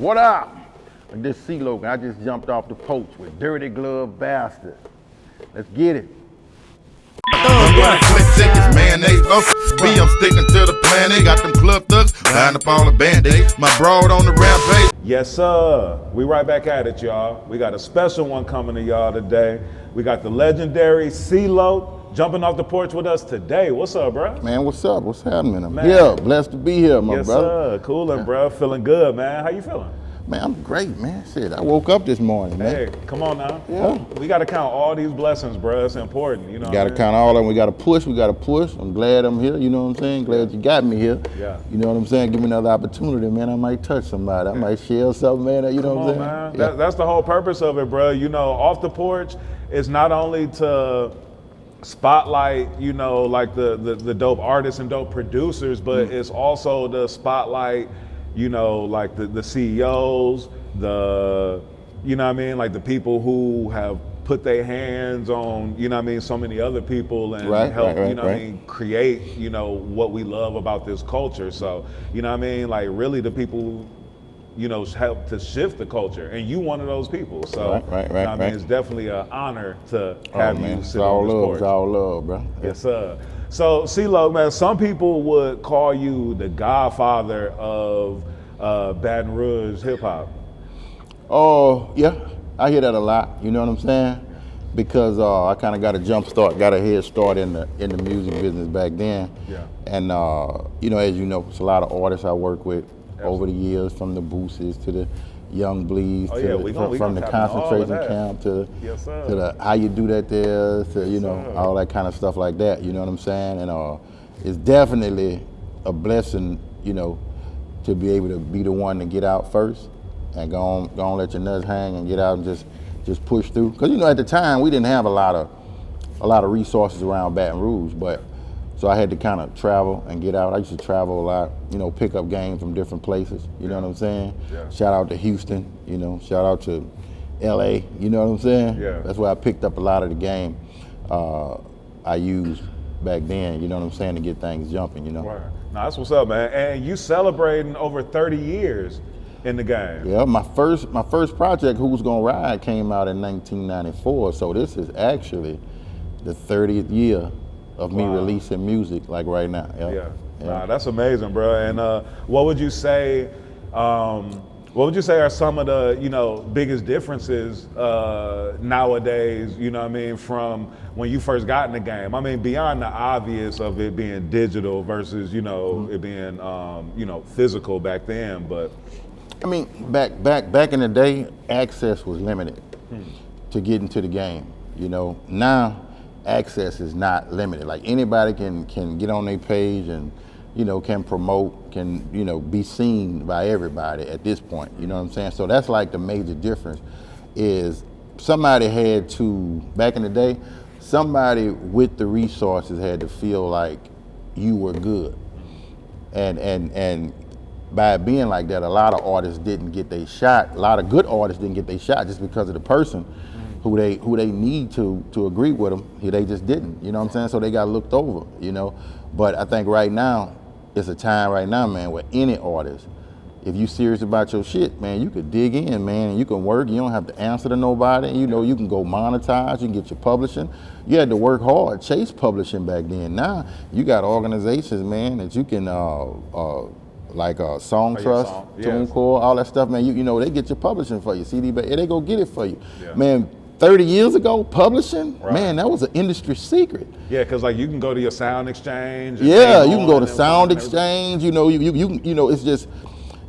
What up? And this C-Loc, I just jumped off the Porch with Dirty Glove Bastard. Let's get it. I'm running 20 seconds, mayonnaise, me, I'm sticking to the plan. They got them club thugs buying up all the band-aids. My broad on the rampage. Yes, sir. We right back at it, y'all. We got a special one coming to y'all today. We got the legendary C-Loc jumping off the porch with us today. What's up, bro? Man, what's up? What's happening? I'm Man. here. Blessed to be here, my Yes, brother. sir. Coolin', bro. Feeling good, man. How you feeling? Man, I'm great, man. Shit, I woke up this morning, man. Hey, come on now. Yeah. We got to count all these blessings, bro. It's important, you know. Got to count all of them. We got to push. I'm glad I'm here. You know what I'm saying? Glad you got me here. Yeah. You know what I'm saying? Give me another opportunity, man. I might touch somebody. I might share something, man. You know what I'm saying? Man. Yeah. That's the whole purpose of it, bro. You know, off the porch is not only to spotlight, you know, like the dope artists and dope producers, but it's also to spotlight, you know, like the CEOs, you know what I mean, like the people who have put their hands on, you know what I mean, so many other people and help, you know what I mean, create, you know, what we love about this culture. So, you know what I mean, like really the people who, you know, help to shift the culture, and you one of those people. So, you know what I mean, it's definitely an honor to have you sit on this porch. It's all love, bro. Yes, sir. So, C-Loc, man, some people would call you the Godfather of Baton Rouge hip hop. Oh, yeah, I hear that a lot, you know what I'm saying? Because I kind of got a jump start, got a head start in the music business back then. Yeah. And, you know, as you know, it's a lot of artists I work with over the years, from the Boosies to the Young Bleeds, from the concentration camp to the How You Do That there, to, you know, all that kind of stuff like that, you know what I'm saying? And it's definitely a blessing, you know, to be able to be the one to get out first and go on let your nuts hang and get out and just push through. Because, you know, at the time we didn't have a lot of resources around Baton Rouge, but so I had to kind of travel and get out. I used to travel a lot, you know, pick up games from different places, you know what I'm saying? Yeah. Shout out to Houston, you know, shout out to LA, you know what I'm saying? Yeah. That's where I picked up a lot of the game I used back then, you know what I'm saying, to get things jumping, you know? Right. Now that's what's up, man. And you celebrating over 30 years in the game. Yeah, my first project, Who's Gonna Ride, came out in 1994, so this is actually the 30th year of me releasing music, like right now. Yeah. Nah, that's amazing, bro. And what would you say are some of the, you know, biggest differences nowadays, you know what I mean, from when you first got in the game? I mean, beyond the obvious of it being digital versus, you know, it being, you know, physical back then, but. I mean, back in the day, access was limited to get into the game, you know. Now, access is not limited. Like anybody can get on their page and, you know, can promote, can, you know, be seen by everybody at this point, you know what I'm saying? So that's like the major difference is somebody had to, back in the day, somebody with the resources had to feel like you were good. And by it being like that, a lot of artists didn't get their shot. A lot of good artists didn't get their shot just because of the person who they need to agree with them. They just didn't, you know what I'm saying? So they got looked over, you know? But I think right now, it's a time right now, man, where any artist, if you serious about your shit, man, you could dig in, man, and you can work. You don't have to answer to nobody. You know, you can go monetize, you can get your publishing. You had to work hard, chase publishing back then. Now, you got organizations, man, that you can, like Song Trust, TuneCore, all that stuff, man, you know, they get your publishing for you, CD, but they go get it for you. Yeah. Man, 30 years ago, publishing, man, that was an industry secret. Yeah, because like you can go to your Sound Exchange. Yeah, you can go to Sound Exchange, you know, you know, it's just,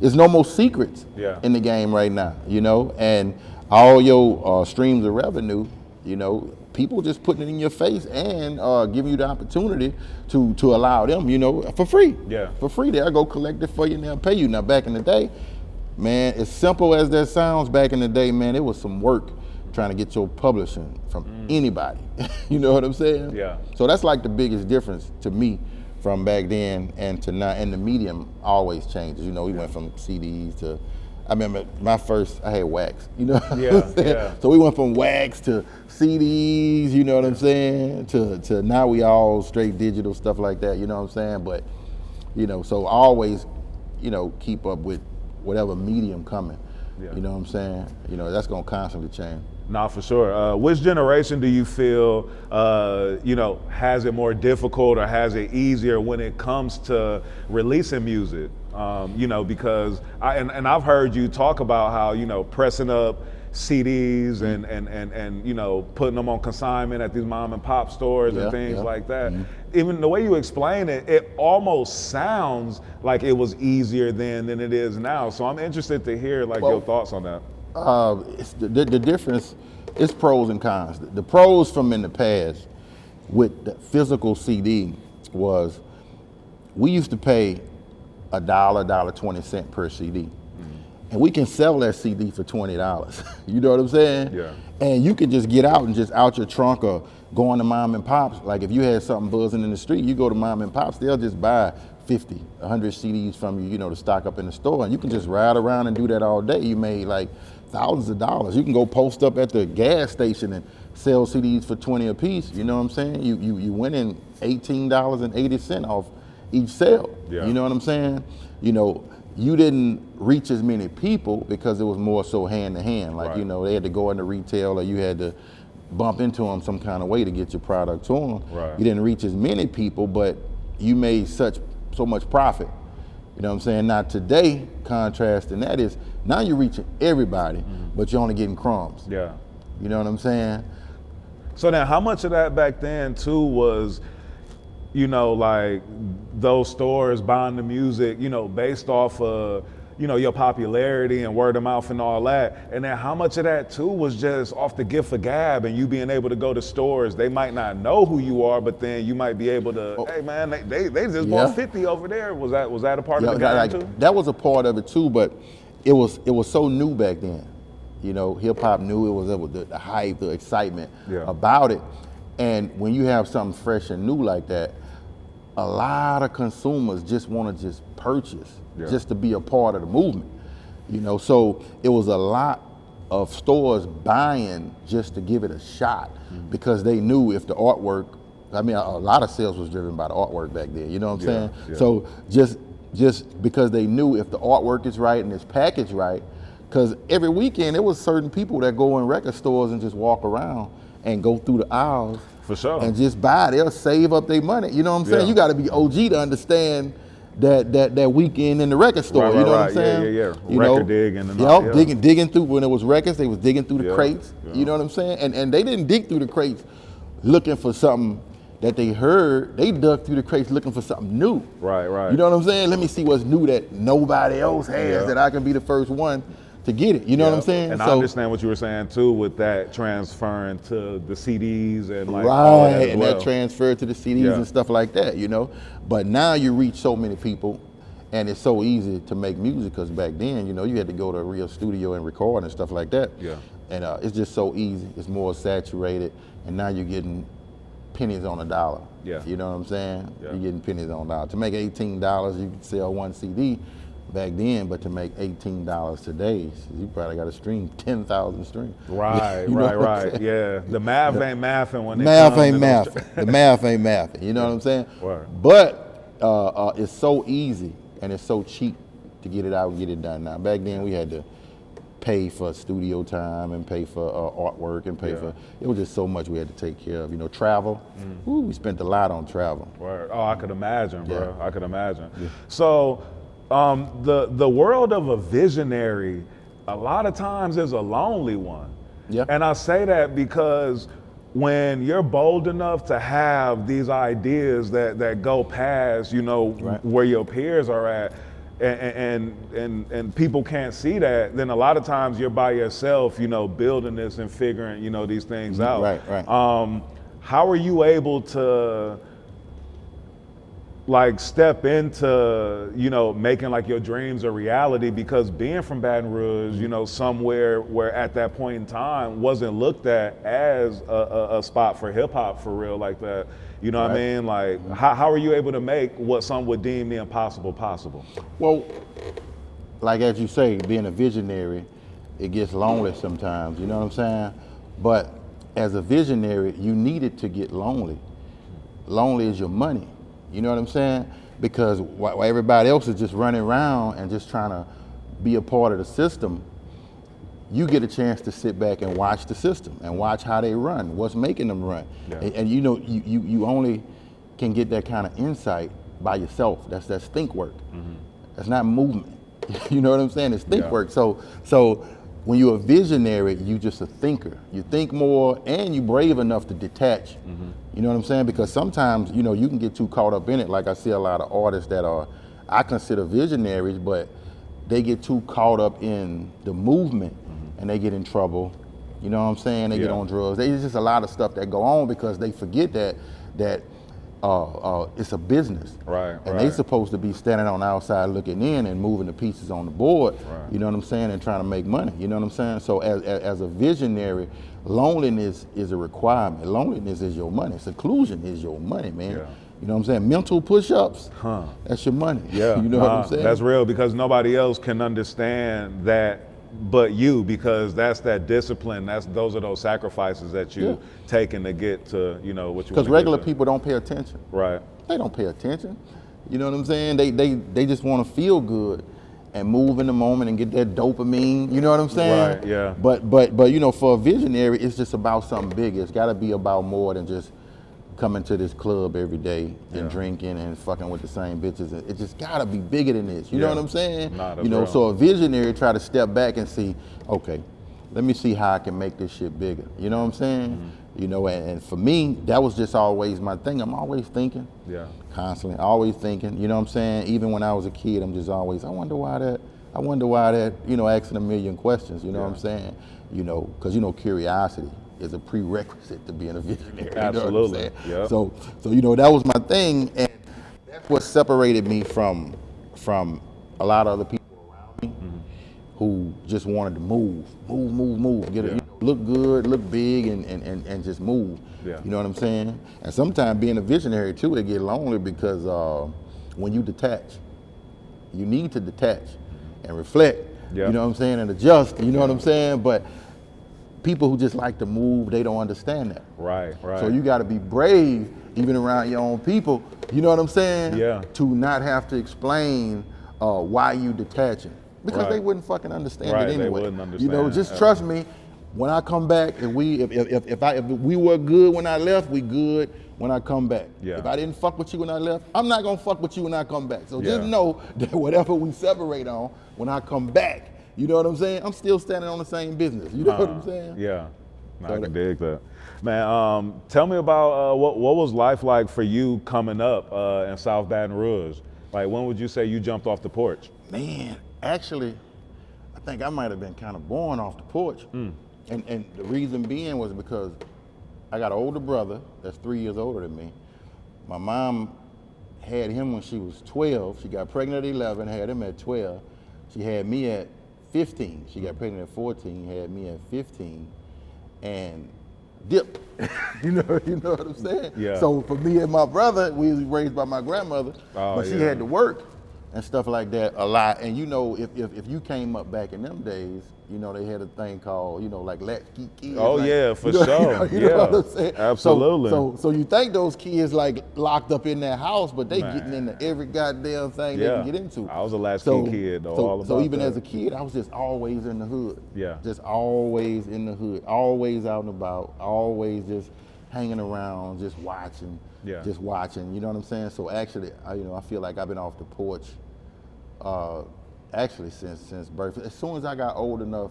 there's no more secrets in the game right now, you know, and all your streams of revenue, you know, people just putting it in your face and giving you the opportunity to allow them, you know, for free. Yeah. For free, they'll go collect it for you and they'll pay you. Now, back in the day, man, as simple as that sounds, back in the day, man, it was some work trying to get your publishing from anybody. You know what I'm saying? Yeah. So that's like the biggest difference to me from back then and to now. And the medium always changes. You know, we went from CDs to, I remember I had wax, you know what I'm saying? So we went from wax to CDs, you know what I'm saying? To now we all straight digital, stuff like that, you know what I'm saying? But, you know, so always, you know, keep up with whatever medium coming. Yeah. You know what I'm saying? You know, that's gonna constantly change. Nah, for sure. Which generation do you feel, you know, has it more difficult or has it easier when it comes to releasing music? You know, because I've heard you talk about how, you know, pressing up CDs and you know, putting them on consignment at these mom and pop stores and things like that. Even the way you explain it, it almost sounds like it was easier then than it is now. So I'm interested to hear like your thoughts on that. It's the difference is pros and cons. The pros from in the past with the physical CD was we used to pay $1.20 per CD. And we can sell that CD for $20. You know what I'm saying? Yeah. And you can just get out and just out your trunk or go on to mom and pops. Like if you had something buzzing in the street, you go to mom and pops, they'll just buy 50, 100 CDs from you, you know, to stock up in the store. And you can just ride around and do that all day. You made like thousands of dollars. You can go post up at the gas station and sell CDs for 20 a piece. You know what I'm saying? You winning $18.80 off each sale. Yeah. You know what I'm saying? You know, you didn't reach as many people because it was more so hand to hand. Like, you know, they had to go into retail or you had to bump into them some kind of way to get your product to them. Right. You didn't reach as many people, but you made so much profit. You know what I'm saying? Now today, contrasting that is, now you're reaching everybody, but you're only getting crumbs. Yeah. You know what I'm saying? So now how much of that back then too was, you know, like those stores buying the music, you know, based off of, you know, your popularity and word of mouth and all that. And then how much of that too was just off the gift of gab and you being able to go to stores. They might not know who you are, but then you might be able to, hey man, they just bought 50 over there. Was that a part of the game too? That was a part of it too, but it was so new back then. You know, hip hop knew it was the hype, the excitement about it. And when you have something fresh and new like that, a lot of consumers just want to just purchase, just to be a part of the movement. You know, so it was a lot of stores buying just to give it a shot because they knew if the artwork, I mean, a lot of sales was driven by the artwork back then, you know what I'm saying? Yeah. So just because they knew if the artwork is right and it's packaged right, because every weekend there was certain people that go in record stores and just walk around and go through the aisles. For sure. And just buy. They'll save up their money. You know what I'm saying? You got to be OG to understand that weekend in the record store. Right, you know right, what I'm saying? Yeah. You record know, digging and all. digging through when it was records. They was digging through the crates. You know what I'm saying? And they didn't dig through the crates looking for something that they heard. They dug through the crates looking for something new. Right. You know what I'm saying? Let me see what's new that nobody else has that I can be the first one to get it. You know what I'm saying? And I understand what you were saying too with that transferring to the CDs and like all that and that transferred to the CDs and stuff like that, you know. But now you reach so many people and it's so easy to make music because back then, you know, you had to go to a real studio and record and stuff like that. Yeah. And it's just so easy. It's more saturated and now you're getting pennies on a dollar. Yeah. You know what I'm saying? Yeah. You're getting pennies on a dollar. To make $18, you could sell one CD back then, but to make $18 today, you probably got to stream 10,000 streams. Right. Yeah, the math ain't mathing when The math ain't mathing. You know what I'm saying? Right. But it's so easy and it's so cheap to get it out and get it done now. Back then we had to pay for studio time and pay for artwork and pay for, it was just so much we had to take care of. You know, travel, ooh, we spent a lot on travel. Word. Oh, I could imagine, bro. I could imagine. Yeah. So, the world of a visionary, a lot of times is a lonely one. Yeah. And I say that because when you're bold enough to have these ideas that go past, you know, where your peers are at, and people can't see that, then a lot of times you're by yourself, you know, building this and figuring, you know, these things out. Right. How are you able to like step into, you know, making like your dreams a reality? Because being from Baton Rouge, you know, somewhere where at that point in time wasn't looked at as a spot for hip hop for real like that. You know what I mean? Like, how are you able to make what some would deem the impossible possible? Well, like as you say, being a visionary, it gets lonely sometimes, you know what I'm saying? But as a visionary, you needed to get lonely. Lonely is your money, you know what I'm saying? Because while everybody else is just running around and just trying to be a part of the system, you get a chance to sit back and watch the system and watch how they run, what's making them run. Yeah. And you know, you only can get that kind of insight by yourself. That's think work. That's not movement. You know what I'm saying? It's think work. So when you're a visionary, you just a thinker. You think more, and you brave enough to detach. You know what I'm saying? Because sometimes, you know, you can get too caught up in it. Like I see a lot of artists that I consider visionaries, but they get too caught up in the movement and they get in trouble. You know what I'm saying? They get on drugs. There's just a lot of stuff that go on because they forget that it's a business. Right. And they supposed to be standing on the outside looking in and moving the pieces on the board, you know what I'm saying, and trying to make money, you know what I'm saying? So as a visionary, loneliness is a requirement. Loneliness is your money. Seclusion is your money, man. You know what I'm saying? Mental push-ups, that's your money. Yeah, you know what I'm saying? That's real, because nobody else can understand that but you, because that's that discipline. Those are those sacrifices that you taking to get to, you know, what you. Because regular people don't pay attention. Right. They don't pay attention. You know what I'm saying? They just want to feel good and move in the moment and get that dopamine. You know what I'm saying? Right. Yeah. But you know, for a visionary, it's just about something bigger. It's got to be about more than just coming to this club every day and drinking and fucking with the same bitches. It just gotta be bigger than this. You know what I'm saying? You know, so a visionary try to step back and see, okay, let me see how I can make this shit bigger. You know what I'm saying? You know, and for me, that was just always my thing. I'm always thinking. Constantly, always thinking. You know what I'm saying? Even when I was a kid, I'm just always, I wonder why that, you know, asking a million questions. You know what I'm saying? You know, because, you know, curiosity is a prerequisite to being a visionary. Absolutely. You know what I'm saying? So you know, that was my thing, and that's what separated me from a lot of other people around me who just wanted to move, get it, you know, look good, look big, and just move. You know what I'm saying? And sometimes being a visionary too, it get lonely because when you detach, you need to detach and reflect. You know what I'm saying, and adjust. You know what I'm saying, but people who just like to move, they don't understand that. Right. So you got to be brave, even around your own people, you know what I'm saying? To not have to explain why you detaching. Because they wouldn't fucking understand it anyway. They wouldn't understand. You know, just trust me, when I come back, if we were good when I left, we good when I come back. If I didn't fuck with you when I left, I'm not gonna fuck with you when I come back. So just know that whatever we separate on, when I come back, you know what I'm saying? I'm still standing on the same business. You know what I'm saying? I can dig that. Man, tell me about what was life like for you coming up in South Baton Rouge? Like, when would you say you jumped off the porch? Man, actually, I think I might have been kind of born off the porch. And the reason being was because I got an older brother that's 3 years older than me. My mom had him when she was 12. She got pregnant at 11, had him at 12. She had me at 15. She got pregnant at 14, had me at 15, and dipped. you know what I'm saying? So for me and my brother, we was raised by my grandmother, but she had to work and stuff like that a lot. And you know, if you came up back in them days, you know, they had a thing called, you know, like latchkey kids. Oh, like, yeah, for sure. You know what I'm saying? Absolutely. So you think those kids like locked up in that house, but they getting into every goddamn thing they can get into. I was a latchkey kid, though. All about so even that. as a kid, I was just always in the hood. Just always in the hood, always out and about, always just hanging around, just watching. Just watching. You know what I'm saying? So actually, I feel like I've been off the porch. Actually, since birth. As soon as I got old enough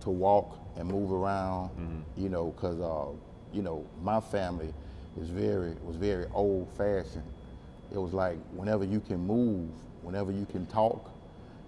to walk and move around, you know, because you know, my family was very old fashioned. It was like whenever you can move, whenever you can talk,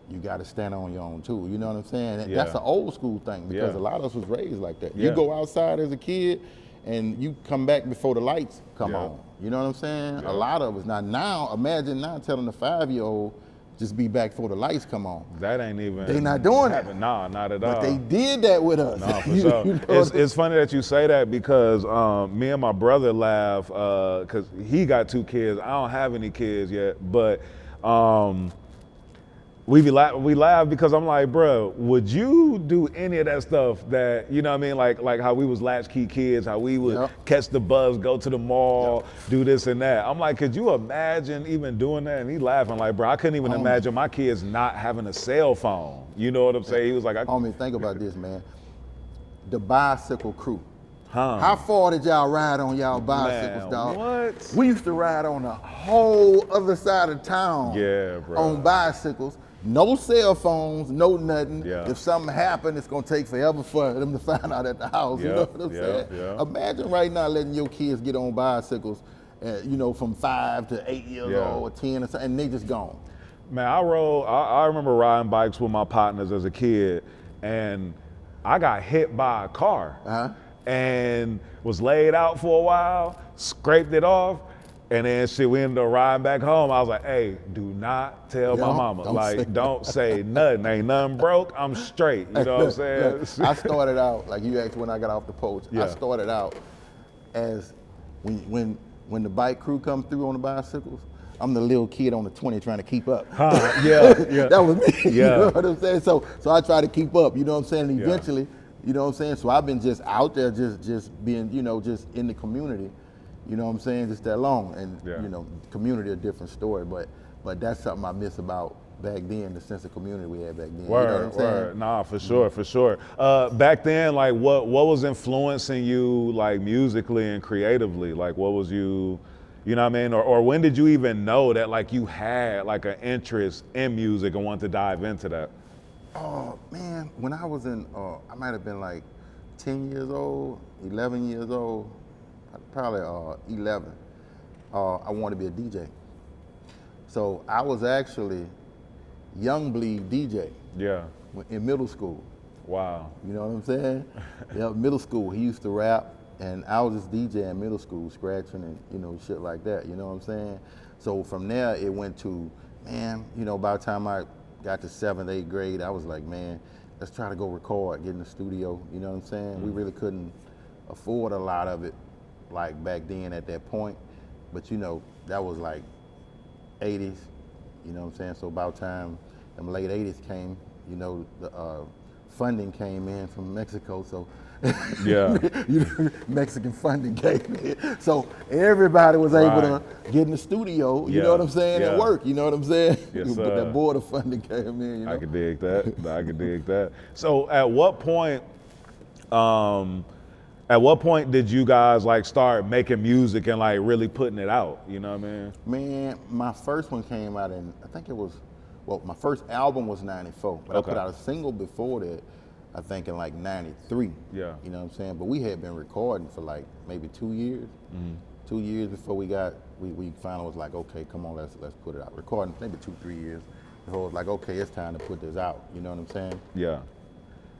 you got to stand on your own too. You know what I'm saying? That's an old school thing because a lot of us was raised like that. You go outside as a kid, and you come back before the lights come on. You know what I'm saying? A lot of us. Now, imagine now telling a 5-year-old, just be back before the lights come on. That ain't even. They not doing it. Nah, not at all. But they did that with us. No, for sure. It's funny that you say that because me and my brother laugh because he got 2 kids. I don't have any kids yet, but we laugh because I'm like, bro, would you do any of that stuff that, you know what I mean? Like how we was latchkey kids, how we would catch the bus, go to the mall, do this and that. I'm like, could you imagine even doing that? And he laughing like, bro, I couldn't even imagine my kids not having a cell phone. You know what I'm saying? He was like, homie, think about this, man. The bicycle crew. How far did y'all ride on y'all bicycles, dog? What? We used to ride on the whole other side of town on bicycles. No cell phones, no nothing. If something happened, it's gonna take forever for them to find out at the house. You know what I'm saying? Imagine right now letting your kids get on bicycles, you know, from 5 to 8 years old or 10 or something, and they just gone. Man, I remember riding bikes with my partners as a kid, and I got hit by a car. And was laid out for a while, scraped it off, and then we ended up riding back home. I was like, hey, do not tell my mama. Don't say nothing. Ain't nothing broke, I'm straight. You know what I'm saying? I started out, like you asked when I got off the Porch, I started out as, when the bike crew come through on the bicycles, I'm the little kid on the 20 trying to keep up. That was me. You know what I'm saying? So I try to keep up, you know what I'm saying? And eventually, you know what I'm saying? So I've been just out there, just being, you know, just in the community, you know what I'm saying, just that long. And, you know, community, a different story, but that's something I miss about back then, the sense of community we had back then. Word, you know what I'm saying? word. Nah, for sure, for sure. Back then, like, what was influencing you, like, musically and creatively? Like, what was you know what I mean? Or when did you even know that, like, you had, like, an interest in music and wanted to dive into that? Oh, man, when I was in, I might have been like 10 years old, 11 years old, probably 11. I wanted to be a DJ. So I was actually Young Bleed DJ in middle school. Wow. You know what I'm saying? Middle school, he used to rap, and I was just DJ in middle school, scratching and, you know, shit like that, you know what I'm saying? So from there, it went to, man, you know, by the time I got to 7th, 8th grade, I was like, man, let's try to go record, get in the studio, you know what I'm saying? We really couldn't afford a lot of it, like back then at that point, but you know, that was like 80s, you know what I'm saying? So about time them late 80s came, you know, the funding came in from Mexico, so Mexican funding came in. So everybody was able to get in the studio, you know what I'm saying, and work, you know what I'm saying? Yes, but that border funding came in, you know? I can dig that, I can dig that. So at what point did you guys like start making music and like really putting it out, you know what I mean? Man, my first one came out in, I think it was, well, my first album was 94, but I put out a single before that, I think in like 93. You know what I'm saying? But we had been recording for like maybe 2 years. 2 years before we finally was like, okay, come on, let's put it out. Recording maybe 2-3 years before it was like, okay, it's time to put this out. You know what I'm saying? Yeah.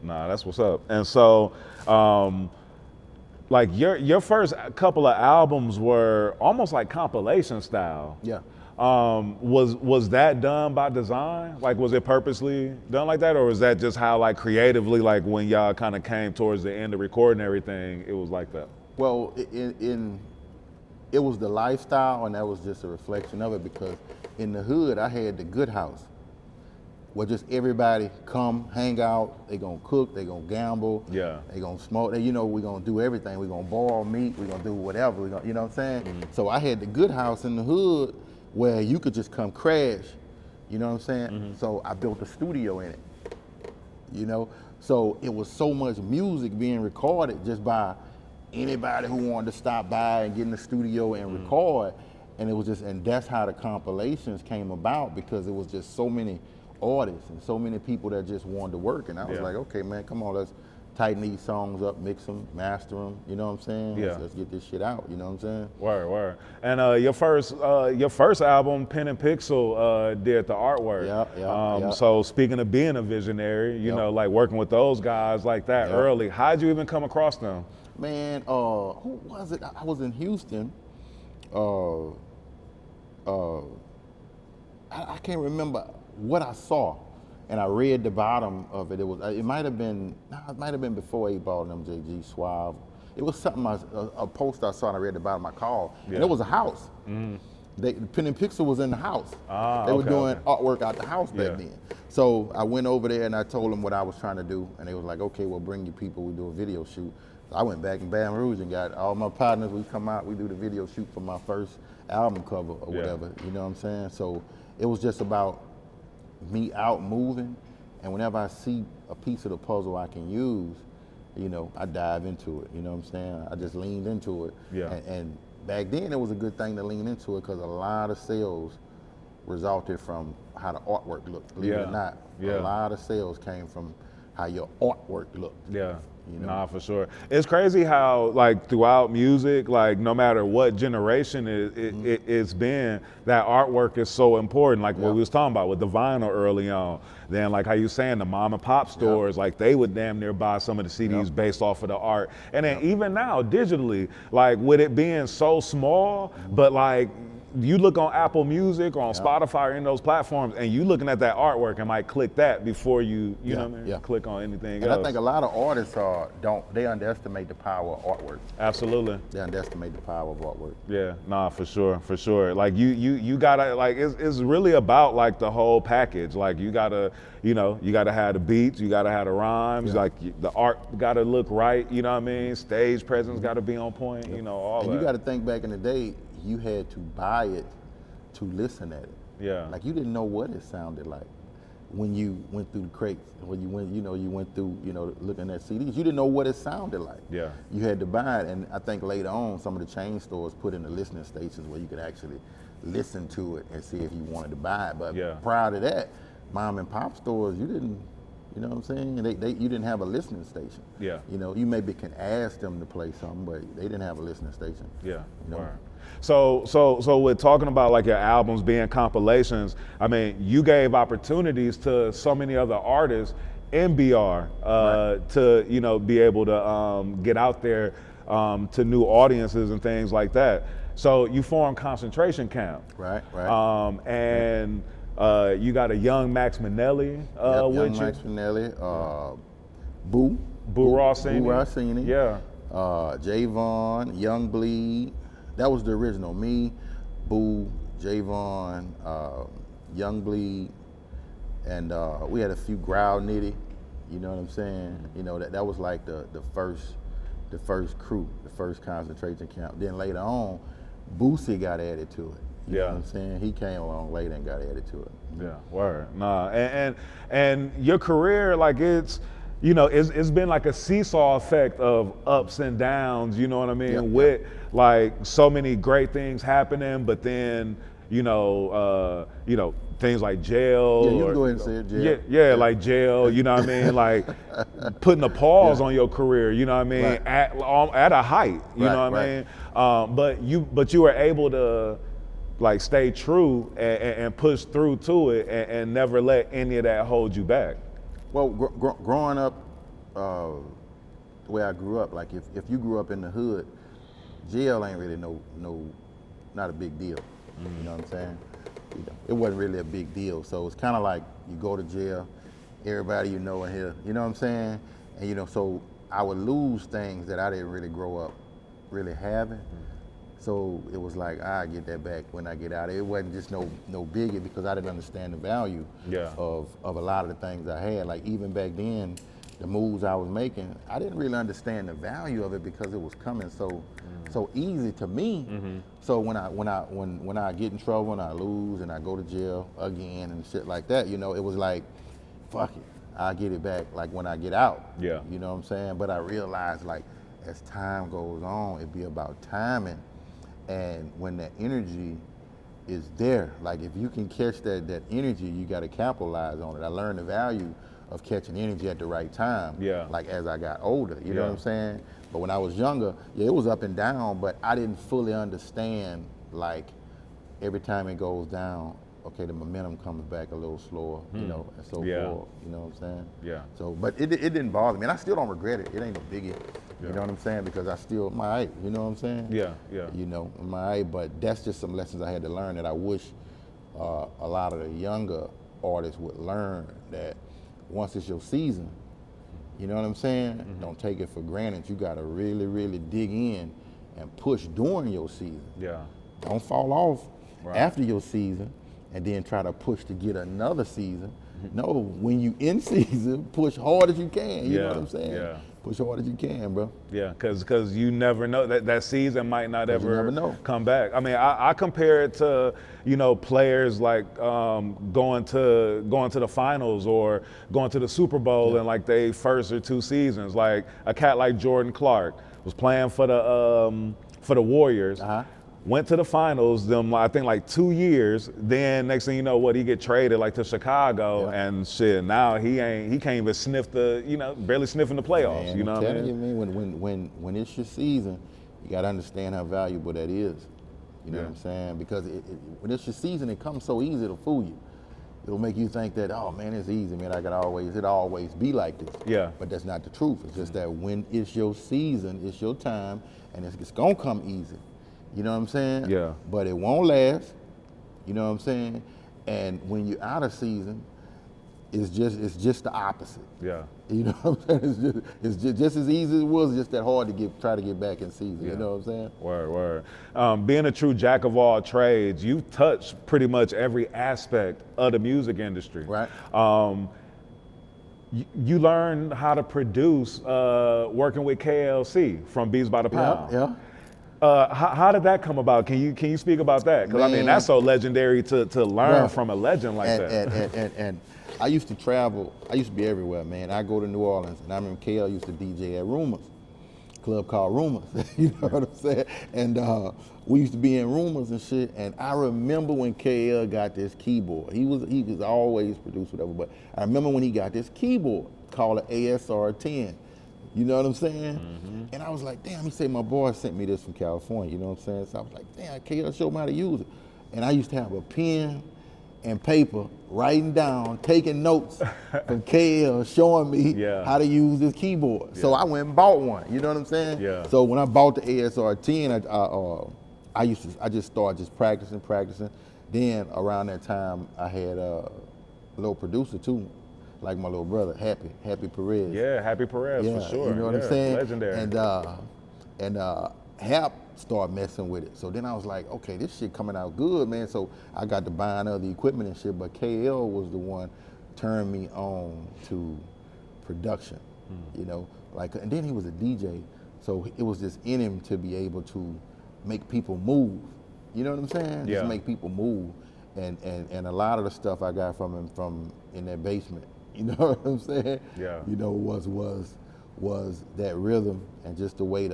Nah, that's what's up. And so, like your first couple of albums were almost like compilation style. Was that done by design? Like, was it purposely done like that, or was that just how, like, creatively, like when y'all kind of came towards the end of recording everything, it was like that? Well, it was the lifestyle, and that was just a reflection of it, because in the hood I had the good house, where just everybody come, hang out, they gonna cook, they gonna gamble, they gonna smoke, you know, we gonna do everything, we gonna boil meat, we gonna do whatever, you know what I'm saying? So I had the good house in the hood where you could just come crash, you know what I'm saying? So I built a studio in it, you know? So it was so much music being recorded just by anybody who wanted to stop by and get in the studio and record. And it was just, and that's how the compilations came about, because it was just so many artists and so many people that just wanted to work. And I was like, okay, man, come on, let's tighten these songs up, mix them, master them, you know what I'm saying? Let's get this shit out, you know what I'm saying? Word. And your first album, Pen and Pixel, did the artwork. So speaking of being a visionary, you know, like working with those guys like that early, how'd you even come across them? Man, who was it? I was in Houston. I can't remember what I saw, and I read the bottom of it. It might have been before 8 Ball and MJG Suave. It was something, a post I saw, and I read the bottom. I called, and it was a house. The Pen and Pixel was in the house. They were okay, doing okay. artwork out the house back Yeah. then. So I went over there and I told them what I was trying to do, and they was like, okay, well, bring your people, we do a video shoot. So I went back in Baton Rouge and got all my partners, we come out, we do the video shoot for my first album cover or Yeah. whatever, you know what I'm saying? So it was just about me out moving, and whenever I see a piece of the puzzle I can use, you know, I dive into it, you know what I'm saying? I just leaned into it. Yeah. And back then it was a good thing to lean into it because a lot of sales resulted from how the artwork looked, believe it Yeah. or not. Yeah. A lot of sales came from how your artwork looked. Yeah. You know? Nah, for sure. It's crazy how, like, throughout music, like, no matter what generation it's been, that artwork is so important. Like what we was talking about with the vinyl early on. Then, like how you saying, the mom and pop stores, like, they would damn near buy some of the CDs based off of the art. And then even now, digitally, like, with it being so small, but, like, you look on Apple Music or on Spotify or in those platforms, and you looking at that artwork and might click that before you know what I mean? Click on anything And else. I think a lot of artists they underestimate the power of artwork. Absolutely. They underestimate the power of artwork. Yeah, nah, for sure. Like you gotta, like, it's really about, like, the whole package. Like, you gotta have the beats, you gotta have the rhymes, like the art gotta look right, you know what I mean? Stage presence gotta be on point, you know, all And that. you got to think back in the day, you had to buy it to listen at it. Yeah. Like you didn't know what it sounded like when you went through the crates, when you went through, looking at CDs. You didn't know what it sounded like. Yeah. You had to buy it, and I think later on, some of the chain stores put in the listening stations where you could actually listen to it and see if you wanted to buy it. But prior to that, mom and pop stores, you didn't. You know what I'm saying? You didn't have a listening station. Yeah. You know, you maybe can ask them to play something, but they didn't have a listening station. Yeah. You know? Word. So with talking about, like, your albums being compilations, I mean, you gave opportunities to so many other artists in BR to be able to get out there to new audiences and things like that. So you formed Concentration Camp. Right. And you got a young Max Minnelli with young you. Max Minnelli, Boo Rossini. Boo Rossini. Yeah. Javon, Young Bleed. That was the original. Me, Boo, Javon, Young Bleed, and we had a few Growl Nitty. You know what I'm saying? You know, that was like the first crew, the first Concentration Camp. Then later on, Boosie got added to it. You know what I'm saying? He came along later and got added to it. Yeah, word. Nah, and your career, like, it's been like a seesaw effect of ups and downs, you know what I mean? With like so many great things happening, but then, things like jail. Yeah, you can go ahead and say it, jail. Yeah, like jail, you know what I mean? Like putting a pause on your career, you know what I mean? Right. At a height, you know what I mean? But you were able to, like, stay true and push through to it and never let any of that hold you back. Well, growing up, the way I grew up, like if you grew up in the hood, jail ain't really not a big deal. You know what I'm saying? It wasn't really a big deal. So it's kind of like you go to jail, everybody in here, you know what I'm saying? And so I would lose things that I didn't really grow up really having. So it was like, I get that back when I get out. It wasn't just no biggie because I didn't understand the value of a lot of the things I had. Like even back then, the moves I was making, I didn't really understand the value of it because it was coming so easy to me. So when I get in trouble and I lose and I go to jail again and shit like that, it was like, fuck it, I'll get it back like when I get out. Yeah. You know what I'm saying? But I realized, like, as time goes on, it'd be about timing. And when that energy is there, like if you can catch that energy, you got to capitalize on it. I learned the value of catching energy at the right time. Yeah. Like as I got older, you know what I'm saying? But when I was younger, it was up and down, but I didn't fully understand, like every time it goes down, okay, the momentum comes back a little slower, and so forth. You know what I'm saying? Yeah. So, but it didn't bother me, and I still don't regret it. It ain't a biggie. You know what I'm saying? Because I still my eye, you know what I'm saying? Yeah. My eye, but that's just some lessons I had to learn that I wish a lot of the younger artists would learn, that once it's your season, you know what I'm saying? Don't take it for granted. You gotta really, really dig in and push during your season. Yeah. Don't fall off after your season and then try to push to get another season. No, when you in season, push hard as you can. You know what I'm saying? Yeah. Push hard as you can, bro. Yeah, because you never know that season might not ever never know. come back. I mean, I compare it to players like going to the finals or going to the Super Bowl in like their first or two seasons. Like a cat like Jordan Clark was playing for the Warriors. Went to the finals, I think like 2 years. Then next thing you know, he get traded like to Chicago and shit. Now he can't even sniff barely sniffing the playoffs. Man, you know I'm what I telling mean? you, when it's your season, you gotta understand how valuable that is. You know what I'm saying? Because when it's your season, it comes so easy to fool you. It'll make you think that, oh man, it's easy, man. It'll always be like this. Yeah. But that's not the truth. It's just that when it's your season, it's your time, and it's gonna come easy. You know what I'm saying? Yeah. But it won't last. You know what I'm saying? And when you're out of season, it's just the opposite. Yeah. You know what I'm saying? It's just as easy as it was, just that hard to try to get back in season. Yeah. You know what I'm saying? Word. Being a true jack of all trades, you've touched pretty much every aspect of the music industry. Right. You learned how to produce working with KLC from Beats by the Pound. Yeah. How did that come about? Can you speak about that? Because I mean, that's so legendary to learn from a legend like that. And I used to travel. I used to be everywhere, man. I go to New Orleans, and I remember KL used to DJ at Rumors, club called Rumors. You know what I'm saying? And we used to be in Rumors and shit. And I remember when KL got this keyboard. He was always produced whatever, but I remember when he got this keyboard called an ASR 10. You know what I'm saying? Mm-hmm. And I was like, damn, he said my boy sent me this from California, you know what I'm saying? So I was like, damn, KL showed me how to use it. And I used to have a pen and paper, writing down, taking notes from KL, showing me how to use this keyboard. So I went and bought one, you know what I'm saying? Yeah. So when I bought the ASR 10, I just started practicing. Then around that time, I had a little producer too, like my little brother, Happy Perez. Yeah, Happy Perez for sure. You know what I'm saying? Legendary. And Hap started messing with it. So then I was like, okay, this shit coming out good, man. So I got to buying other equipment and shit, but KL was the one turned me on to production, you know? And then he was a DJ, so it was just in him to be able to make people move. You know what I'm saying? Yeah. Just make people move. And a lot of the stuff I got from him from in that basement, you know what I'm saying? Yeah. You know, was that rhythm and just the way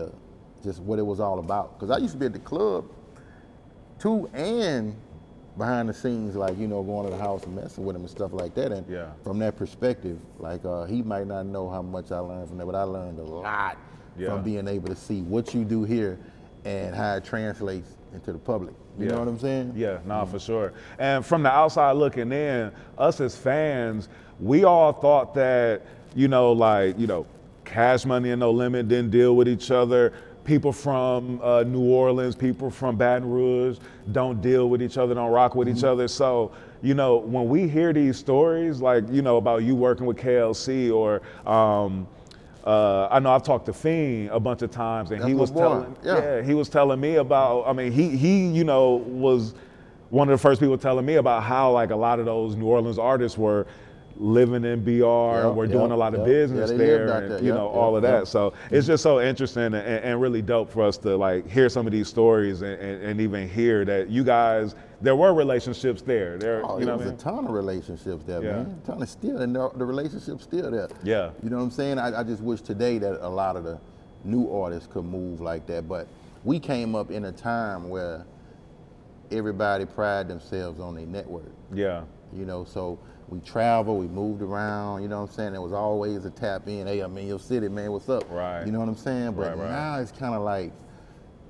just what it was all about. Because I used to be at the club too, and behind the scenes, like, you know, going to the house and messing with him and stuff like that. And from that perspective, like he might not know how much I learned from that, but I learned a lot from being able to see what you do here and how it translates into the public. You know what I'm saying? Yeah, for sure. And from the outside looking in, us as fans, we all thought that, Cash Money and No Limit didn't deal with each other. People from New Orleans, people from Baton Rouge don't deal with each other, don't rock with each other. So, when we hear these stories, about you working with KLC or, I know I've talked to Fiend a bunch of times, and he was telling me about. I mean, he was one of the first people telling me about how a lot of those New Orleans artists were living in BR, were doing a lot of business there, and all of that. So it's just so interesting and really dope for us to hear some of these stories and even hear that you guys. There were relationships there. There was a ton of relationships there, man. A ton of still, and the relationship's still there. Yeah. You know what I'm saying? I just wish today that a lot of the new artists could move like that. But we came up in a time where everybody prided themselves on their network. Yeah. So we traveled, we moved around, you know what I'm saying? There was always a tap in, hey, I'm in your city, man, what's up? Right. You know what I'm saying? But right. now it's kind of like,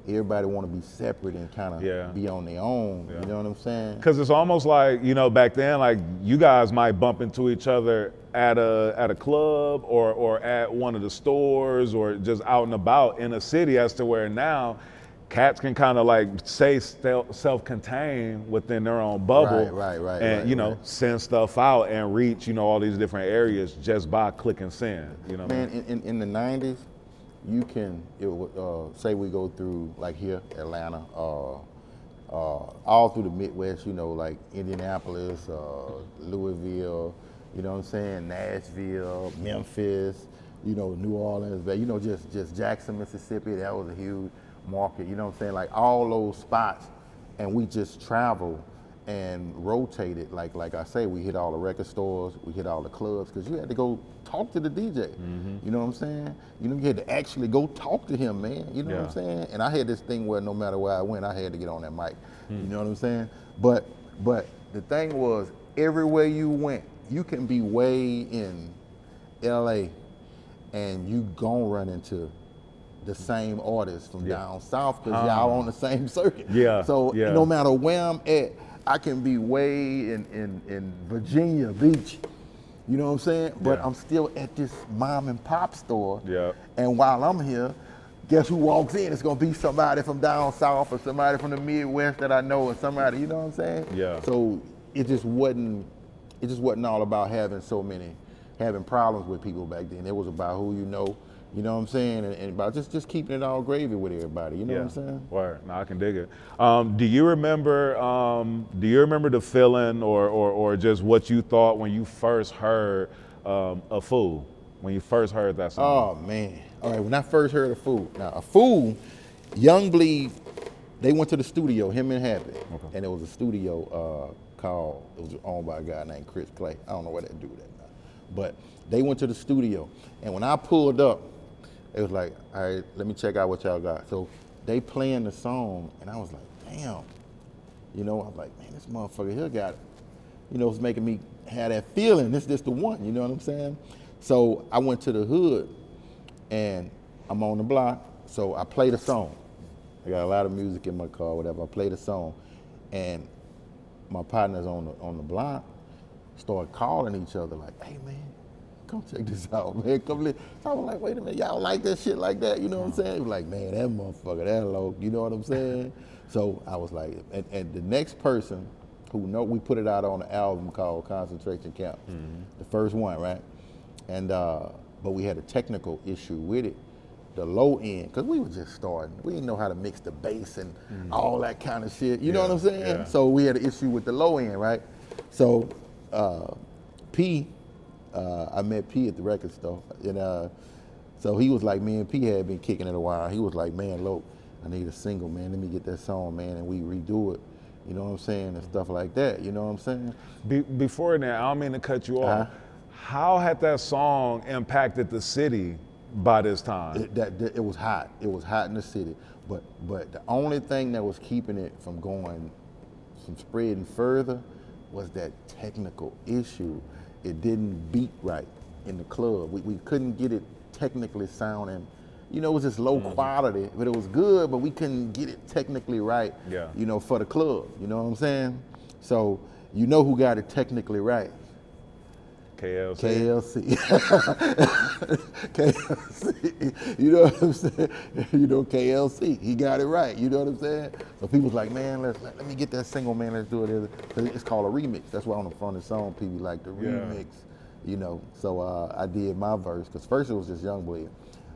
everybody want to be separate and kind of be on their own. You know what I'm saying? Because it's almost like, back then, you guys might bump into each other at a club or at one of the stores or just out and about in a city, as to where now cats can kind of stay self-contained within their own bubble. Right. And, send stuff out and reach, all these different areas just by click and send. Man, in the 90s, you can, say we go through here, Atlanta, all through the Midwest, you know, like Indianapolis, Louisville, you know what I'm saying, Nashville, Memphis, you know, New Orleans, but you know, just Jackson, Mississippi, that was a huge market, you know what I'm saying, like all those spots, and we just traveled and rotated, like I say, we hit all the record stores, we hit all the clubs, because you had to go talk to the DJ, you know what I'm saying? You know, you had to actually go talk to him, man, you know what I'm saying? And I had this thing where no matter where I went, I had to get on that mic, you know what I'm saying? But the thing was, everywhere you went, you can be way in LA and you gon' run into the same artists from down south, because y'all on the same circuit. So no matter where I'm at, I can be way in Virginia Beach, you know what I'm saying? But I'm still at this mom and pop store. And while I'm here, guess who walks in? It's gonna be somebody from down south or somebody from the Midwest that I know, or somebody, you know what I'm saying? So it just wasn't all about having problems with people back then. It was about who you know what I'm saying, and about just keeping it all gravy with everybody. You know what I'm saying? Word. No, I can dig it. Do you remember the feeling or just what you thought when you first heard A Fool? When you first heard that song? Oh man! All right, when I first heard A Fool. Now A Fool, Young Bleed, they went to the studio, him and Happy, and it was a studio called. It was owned by a guy named Chris Clay. I don't know what that dude is now, but they went to the studio, and when I pulled up, it was like, all right, let me check out what y'all got. So they playing the song, and I was like, damn. You know, I was like, man, this motherfucker here got it. You know, it's making me have that feeling. This the one, you know what I'm saying? So I went to the hood, and I'm on the block, so I played a song. I got a lot of music in my car, whatever. I played a song, and my partners on the block started calling each other like, hey, man, come check this out, man. Come live. So I was like, wait a minute, y'all like that shit like that? You know what I'm saying? Like, man, that motherfucker, that low, you know what I'm saying? So I was like, and the next person who we put it out on an album called Concentration Camp, the first one, right? And but we had a technical issue with it, the low end, because we were just starting. We didn't know how to mix the bass and all that kind of shit. You know what I'm saying? So we had an issue with the low end, right? So I met P at the record store, and so he was like, me and P had been kicking it a while. He was like, man, look, I need a single, man. Let me get that song, man, and we redo it. You know what I'm saying? And stuff like that. You know what I'm saying? Before that, I don't mean to cut you off. How had that song impacted the city by this time? It was hot. It was hot in the city. But the only thing that was keeping it from spreading further was that technical issue. It didn't beat right in the club. We couldn't get it technically sounding, you know, it was just low quality, but it was good, but we couldn't get it technically right, you know, for the club, you know what I'm saying? So, you know who got it technically right? KLC. KLC. You know what I'm saying? You know, KLC. He got it right. You know what I'm saying? So people's like, man, let me get that single, man. Let's do it. It's called a remix. That's why on the front of the song, people like the remix. You know, so I did my verse, because first it was just Young Bleed.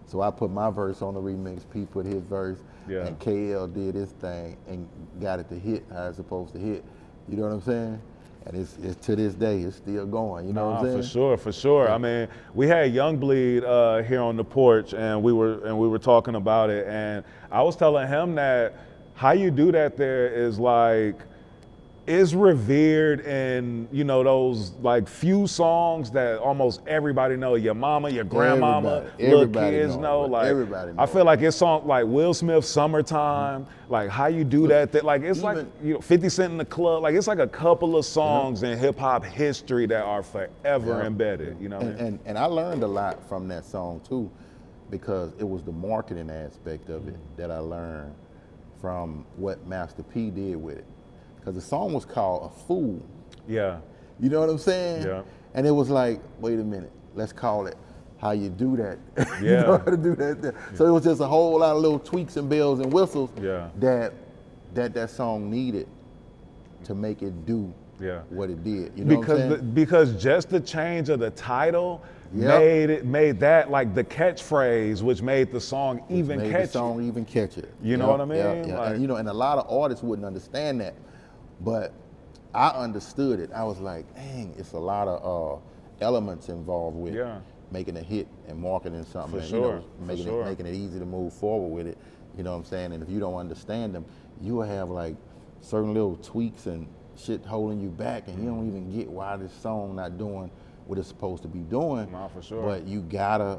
So I put my verse on the remix, P put his verse, and KL did his thing and got it to hit how it's supposed to hit. You know what I'm saying? And it's to this day, it's still going. You know what I'm saying? For sure. Yeah. I mean, we had Young Bleed here on the porch, and we were talking about it, and I was telling him that how you do that there is like, is revered in, you know, those like few songs that almost everybody know. Your mama, your grandmama, little kids know. Like, everybody knows. I feel like it's song like Will Smith, Summertime, like how you do that. Like it's like, you know, 50 Cent in the Club. Like it's like a couple of songs in hip hop history that are forever embedded. You know what I mean? And I learned a lot from that song too, because it was the marketing aspect of it that I learned from what Master P did with it. Because the song was called A Fool. Yeah. You know what I'm saying? Yeah. And it was like, wait a minute, let's call it How You Do That. Yeah. You know how to do that. Yeah. So it was just a whole lot of little tweaks and bells and whistles that song needed to make it do what it did. You know what I'm saying? Because just the change of the title Yep. made that like the catchphrase, which made the song even made catchy. the song even catchy. You know what I mean? Yeah. Like- And and a lot of artists wouldn't understand that, but I understood it. I was like, dang, it's a lot of elements involved with making a hit and marketing something. For and, sure. making it easy to move forward with it. You know what I'm saying? And if you don't understand them, you will have like certain little tweaks and shit holding you back, and you don't even get why this song not doing what it's supposed to be doing. Nah, for sure. But you gotta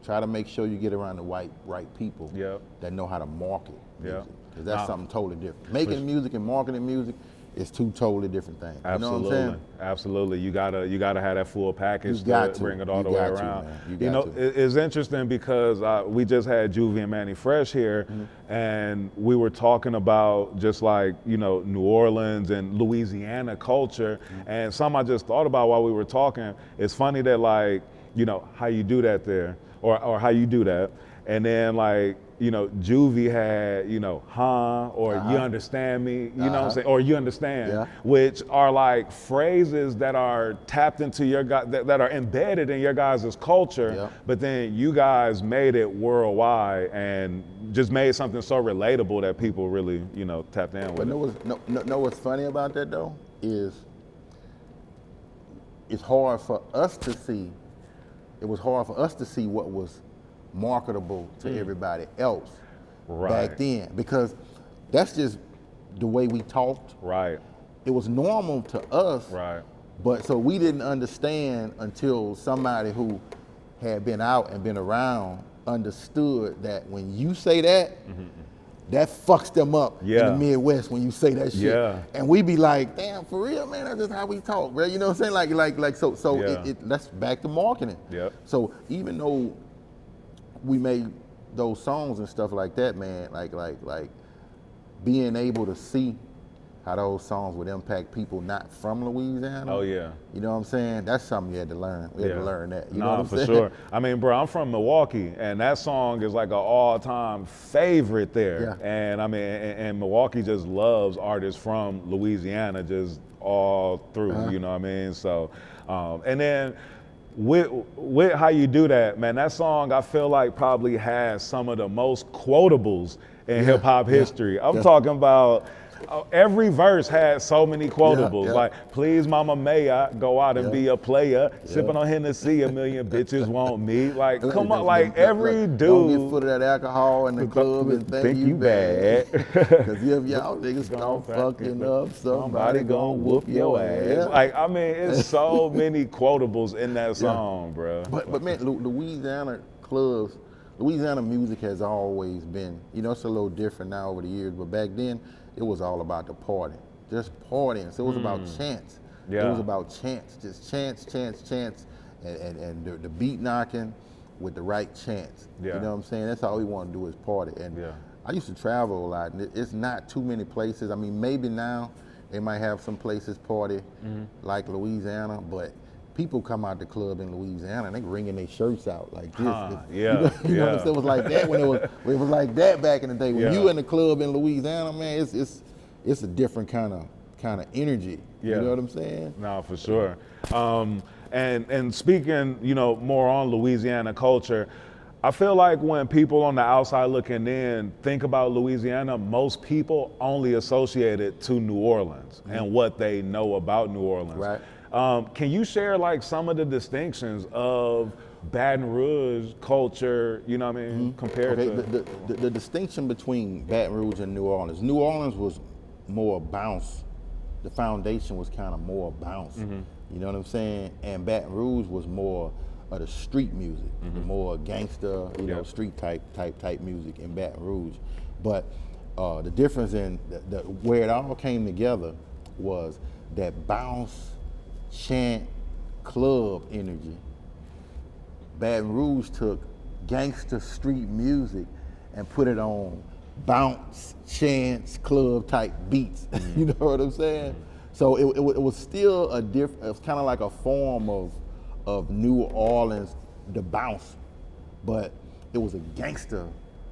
try to make sure you get around the right people that know how to market music. Because that's something totally different. Making music and marketing music is two totally different things. Absolutely, you know what I'm saying? Absolutely. You gotta have that full package to bring it all the You way got to, around. man. You know, to. it's interesting because we just had Juvie and Manny Fresh here, and we were talking about just like New Orleans and Louisiana culture, and something I just thought about while we were talking. It's funny that like how you do that there, or how you do that, and then like. Juvie had, or you understand me, you know what I'm saying, or you understand, which are like phrases that are tapped into your guys, that are embedded in your guys' culture, but then you guys made it worldwide and just made something so relatable that people really, tapped in with But know what's funny about that though is it's hard for us to see. It was hard for us to see what was marketable to everybody else back then, because that's just the way we talked. Right. It was normal to us. Right. But so we didn't understand until somebody who had been out and been around understood that when you say that, that fucks them up in the Midwest when you say that shit. Yeah. And we be like, damn, for real, man, that's just how we talk, bro. You know what I'm saying? Like so that's back to marketing. Yep. So even though we made those songs and stuff like that, man, like being able to see how those songs would impact people not from Louisiana. Oh yeah. You know what I'm saying? That's something you had to learn. We had to learn that. You know what I'm for saying? sure. I mean, bro, I'm from Milwaukee, and that song is like an all-time favorite there. Yeah. And I mean, and Milwaukee just loves artists from Louisiana just all through. You know what I mean? So, and then. With how you do that, man, that song I feel like probably has some of the most quotables in hip hop history. I'm talking about every verse had so many quotables. Like, please, mama, may I go out and be a player? Sipping on Hennessy, a million bitches want me. Like, come on, like every dude. Don't get foot of that alcohol in the club and think you bad. Because if y'all niggas don't fucking up, somebody gonna whoop your ass. Like, I mean, it's so many quotables in that song, bro. But man, Louisiana clubs, Louisiana music has always been, it's a little different now over the years, but back then, it was all about the party, just partying. So it was about chants. Yeah. It was about chants, just chants, and the beat knocking with the right chants. Yeah. You know what I'm saying? That's all we want to do is party. And I used to travel a lot, and it's not too many places. I mean, maybe now they might have some places party like Louisiana, but people come out the club in Louisiana and they wringing their shirts out like this. You know what I'm saying? It was like that when it was like that back in the day. When you in the club in Louisiana, man, it's a different kind of energy. You know what I'm saying? No, for sure. And speaking, more on Louisiana culture, I feel like when people on the outside looking in think about Louisiana, most people only associate it to New Orleans and what they know about New Orleans. Right. Can you share like some of the distinctions of Baton Rouge culture, compared to? The distinction between Baton Rouge and New Orleans was more bounce. The foundation was kind of more bounce. You know what I'm saying? And Baton Rouge was more of the street music, more gangster, street type music in Baton Rouge. But the difference in where it all came together was that bounce, chant, club energy. Baton Rouge took gangster street music and put it on bounce, chants, club type beats. You know what I'm saying? So it was still it was kind of like a form of New Orleans, the bounce, but it was a gangster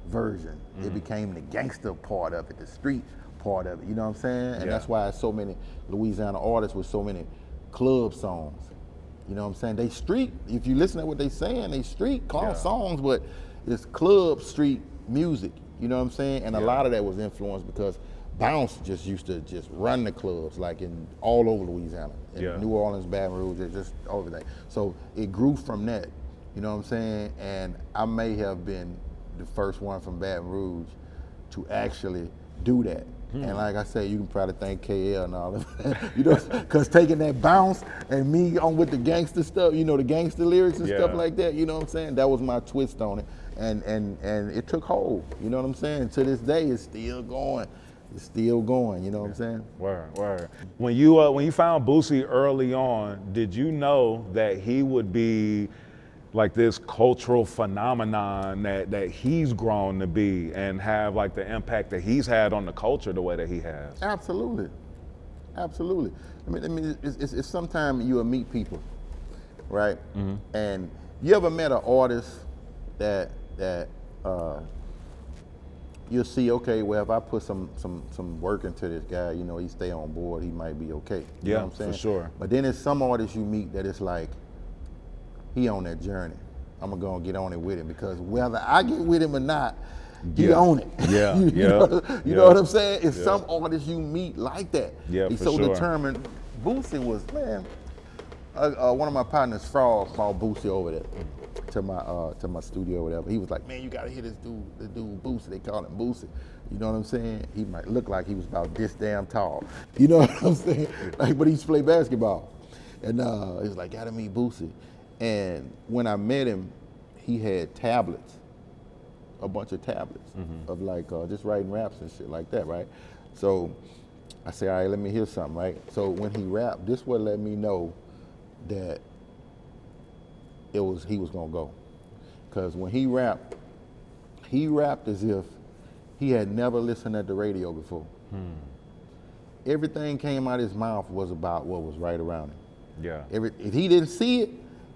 version. It became the gangster part of it, the street part of it. You know what I'm saying? And that's why so many Louisiana artists with so many club songs. You know what I'm saying? They street, if you listen to what they saying, they street call Yeah. songs, but it's club street music. You know what I'm saying? And a lot of that was influenced because Bounce just used to just run the clubs like in all over Louisiana, in Yeah. New Orleans, Baton Rouge, just everything. So it grew from that. You know what I'm saying? And I may have been the first one from Baton Rouge to actually do that. And like I said, you can probably thank KL and all of that, you know, because taking that bounce and me on with the gangster stuff, you know, the gangster lyrics and stuff Yeah. like that, you know what I'm saying? That was my twist on it. And it took hold, you know what I'm saying? To this day, it's still going. It's still going, you know what I'm saying? Word. When you found Boosie early on, did you know that he would be like this cultural phenomenon that he's grown to be and have like the impact that he's had on the culture the way that he has? Absolutely. Absolutely. I mean, it's sometimes you'll meet people, right? And you ever met an artist that you'll see, okay, well, if I put some work into this guy, you know, he stay on board, he might be okay. You know what I'm saying? for sure. But then there's some artists you meet that it's like, he on that journey. I'm gonna go and get on it with him because whether I get with him or not, he Yeah. on it. Yeah, you yeah, know, you yeah. know what I'm saying? It's Yeah. some artists you meet like that. Yeah, He's for so sure. determined. Boosie was, man, one of my partners, Fraud, called Boosie over there to my studio or whatever. He was like, man, you gotta hear this dude Boosie. They call him Boosie. You know what I'm saying? He might look like he was about this damn tall. You know what I'm saying? Like, but he used to play basketball. And he was like, gotta meet Boosie. And when I met him, he had tablets, a bunch of tablets of like just writing raps and shit like that, right? So I said, all right, let me hear something, right? So when he rapped, this would let me know that he was gonna go. Because when he rapped as if he had never listened at the radio before. Everything came out of his mouth was about what was right around him. Yeah. If he didn't see it,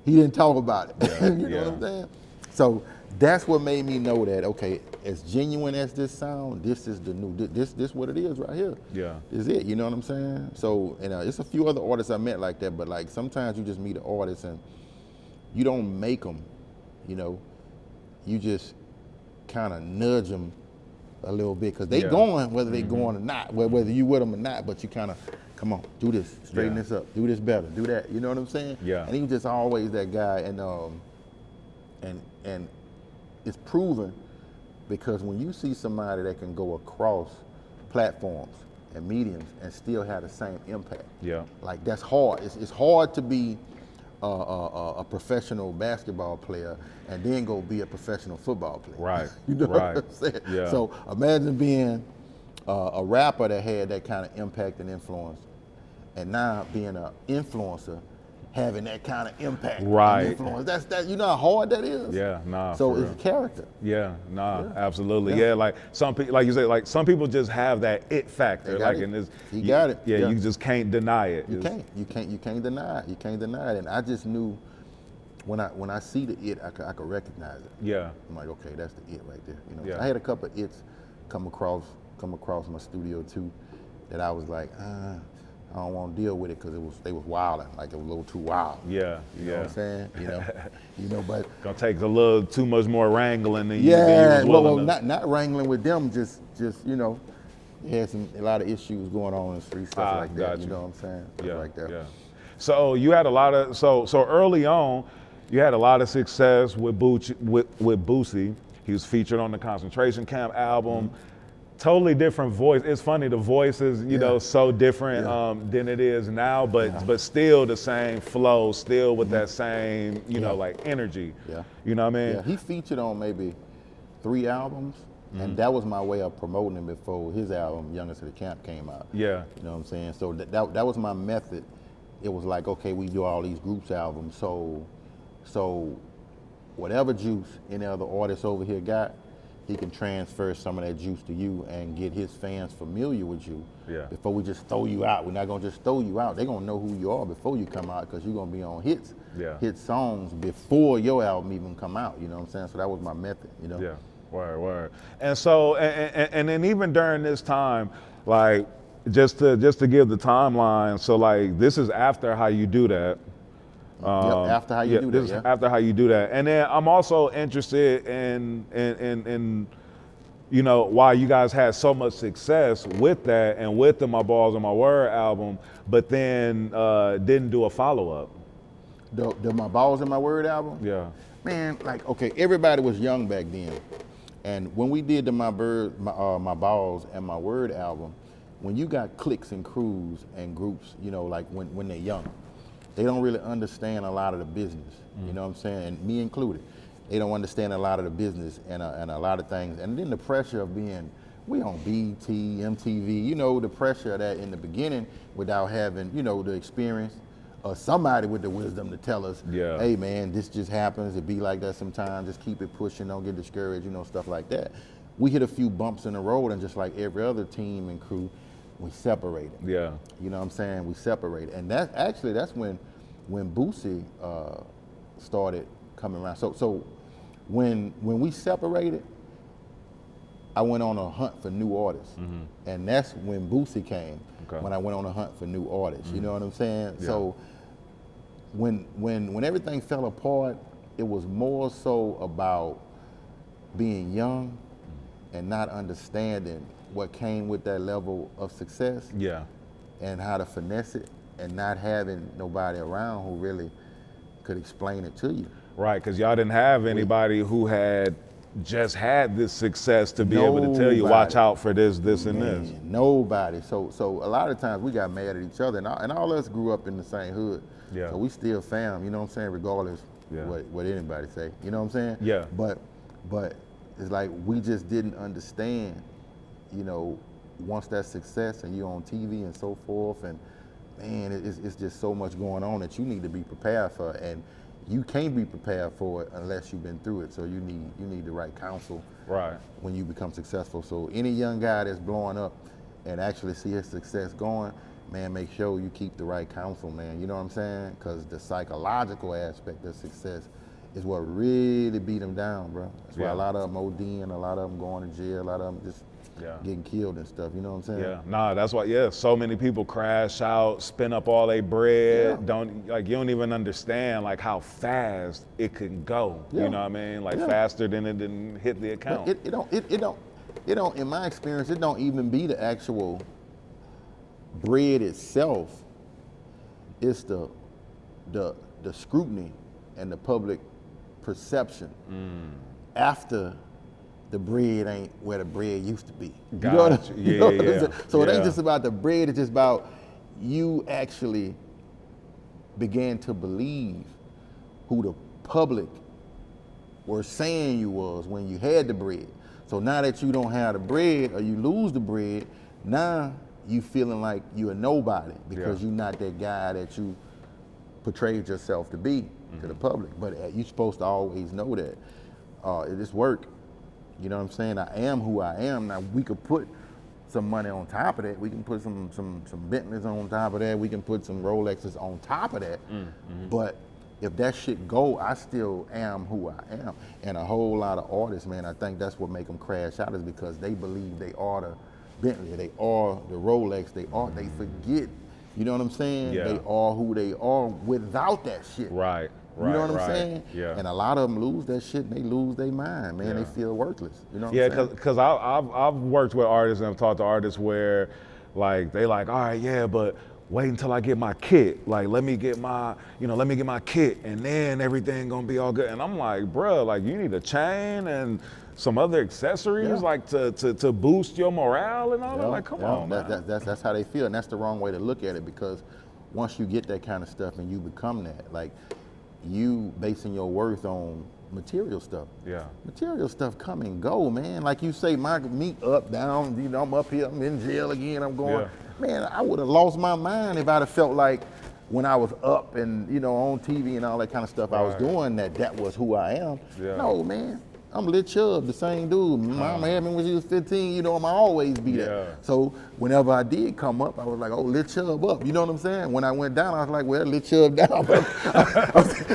he didn't talk about it. Yeah, you know what I'm saying? So that's what made me know that, okay, as genuine as this sound, this is the new, this what it is right here. Yeah. This is it, you know what I'm saying? So, and it's a few other artists I met like that, but like sometimes you just meet an artist and you don't make them, you know, you just kind of nudge them a little bit, because they going, whether they going or not, whether you with them or not, but you kind of, come on, do this, straighten this up, do this better, do that, you know what I'm saying? Yeah. And he was just always that guy, and it's proven, because when you see somebody that can go across platforms and mediums and still have the same impact, Yeah. like that's hard. It's hard to be a professional basketball player and then go be a professional football player. Right. You know Right. what I'm saying? Yeah. So imagine being a rapper that had that kind of impact and influence, and now being an influencer, having that kind of impact Right. and influence. That you know how hard that is? Yeah, nah, So for it's real. character. Yeah, nah, absolutely. Yeah. Yeah, like some people, like you said, like some people just have that it factor. They got Like it. in this, He got it. Yeah, Yeah. you just can't deny it. You It's- can't. You can't deny it. You can't deny it. And I just knew when I see the it, I could recognize it. Yeah, I'm like, okay, that's the it right there. You know, Yeah. I had a couple of its come across my studio too, that I was like, I don't want to deal with it because they was wilding, like it was a little too wild. yeah, You know yeah. what I'm saying? You know, but Gonna take a little too much more wrangling than yeah, you was well, willing to. not wrangling with them, just you know, they had a lot of issues going on in the street, stuff like that. got You you. know what I'm saying? Stuff Yeah, like that. yeah. So you had a lot of so early on, you had a lot of success with Boosie. He was featured on the Concentration Camp album. Totally different voice. It's funny, the voice is, you know, so different than it is now, but still the same flow, still with that same, you know, like energy. Yeah. You know what I mean? Yeah, he featured on maybe 3 albums, and that was my way of promoting him before his album, Youngest to the Camp, came out. Yeah. You know what I'm saying? So that was my method. It was like, okay, we do all these groups albums, so whatever juice any other artist over here got, he can transfer some of that juice to you and get his fans familiar with you before we just throw you out. We're not gonna just throw you out. They're gonna know who you are before you come out, because you're gonna be on hit songs before your album even come out. You know what I'm saying? So that was my method, you know? Yeah, word. And so, and then even during this time, like, just to give the timeline, so like, this is after How You Do That. After how you do that, this is after how you do that. And then I'm also interested in you know, why you guys had so much success with that and with the My Balls and My Word album, but then didn't do a follow-up. The My Balls and My Word album? Yeah. Man, like, okay, everybody was young back then. And when we did the My Balls and My Word album, when you got cliques and crews and groups, you know, like when they're young, they don't really understand a lot of the business, you know what I'm saying? And me included. They don't understand a lot of the business and a lot of things. And then the pressure of we on BET, MTV, you know, the pressure of that in the beginning without having, you know, the experience or somebody with the wisdom to tell us, hey man, this just happens, it be like that sometimes, just keep it pushing, don't get discouraged, you know, stuff like that. We hit a few bumps in the road and just like every other team and crew, we separated. Yeah. You know what I'm saying? We separated. And that's when Boosie started coming around. So when we separated, I went on a hunt for new artists. And that's when Boosie came, when I went on a hunt for new artists. You know what I'm saying? Yeah. So when everything fell apart, it was more so about being young and not understanding what came with that level of success. Yeah. And how to finesse it and not having nobody around who really could explain it to you. Right, because y'all didn't have anybody who had just had this success to be able to tell you, watch out for this, and this. Nobody. So a lot of times we got mad at each other, and all of us grew up in the same hood. Yeah. So we still fam, you know what I'm saying, regardless what anybody say. You know what I'm saying? Yeah. But it's like we just didn't understand, you know, once that success and you're on TV and so forth, and man, it's just so much going on that you need to be prepared for, and you can't be prepared for it unless you've been through it. So you need the right counsel when you become successful. So any young guy that's blowing up and actually see his success going, man, make sure you keep the right counsel, man. You know what I'm saying? Because the psychological aspect of success is what really beat them down, bro. That's why a lot of them ODing, a lot of them going to jail, a lot of them just getting killed and stuff, you know what I'm saying? Yeah, nah, that's why, so many people crash out, spend up all their bread, you don't even understand like how fast it can go, you know what I mean? Like faster than it didn't hit the account. But it don't, in my experience, it don't even be the actual bread itself. It's the scrutiny and the public perception after the bread ain't where the bread used to be. You know what I'm saying? So it ain't just about the bread, it's just about you actually began to believe who the public were saying you was when you had the bread. So now that you don't have the bread or you lose the bread, now you feeling like you're a nobody because you're not that guy that you portrayed yourself to be to the public. But you're supposed to always know that this work. You know what I'm saying? I am who I am. Now we could put some money on top of that. We can put some Bentleys on top of that. We can put some Rolexes on top of that. But if that shit go, I still am who I am. And a whole lot of artists, man, I think that's what make them crash out is because they believe they are the Bentley, they are the Rolex, they forget, you know what I'm saying? They are who they are without that shit. Right. You know what I'm saying? Yeah. And a lot of them lose that shit and they lose their mind, man. They feel worthless. You know what I'm saying? Because I've worked with artists and I've talked to artists where like they like, all right, but wait until I get my kit. Like let me get my kit and then everything gonna be all good. And I'm like, bruh, like you need a chain and some other accessories like to boost your morale and all that. Like, come on, man. That's how they feel, and that's the wrong way to look at it because once you get that kind of stuff and you become that, like you basing your worth on material stuff. Yeah. Material stuff come and go, man. Like you say, me up, down, you know, I'm up here, I'm in jail again, I'm going. Yeah. Man, I would have lost my mind if I'd have felt like when I was up and, you know, on TV and all that kind of stuff I was doing that was who I am. Yeah. No, man. I'm Lil Chubb, the same dude. Mama had me when she was 15, you know, I'ma always be there. So whenever I did come up, I was like, oh, Lil Chubb up, you know what I'm saying? When I went down, I was like, well, Lil Chubb down, but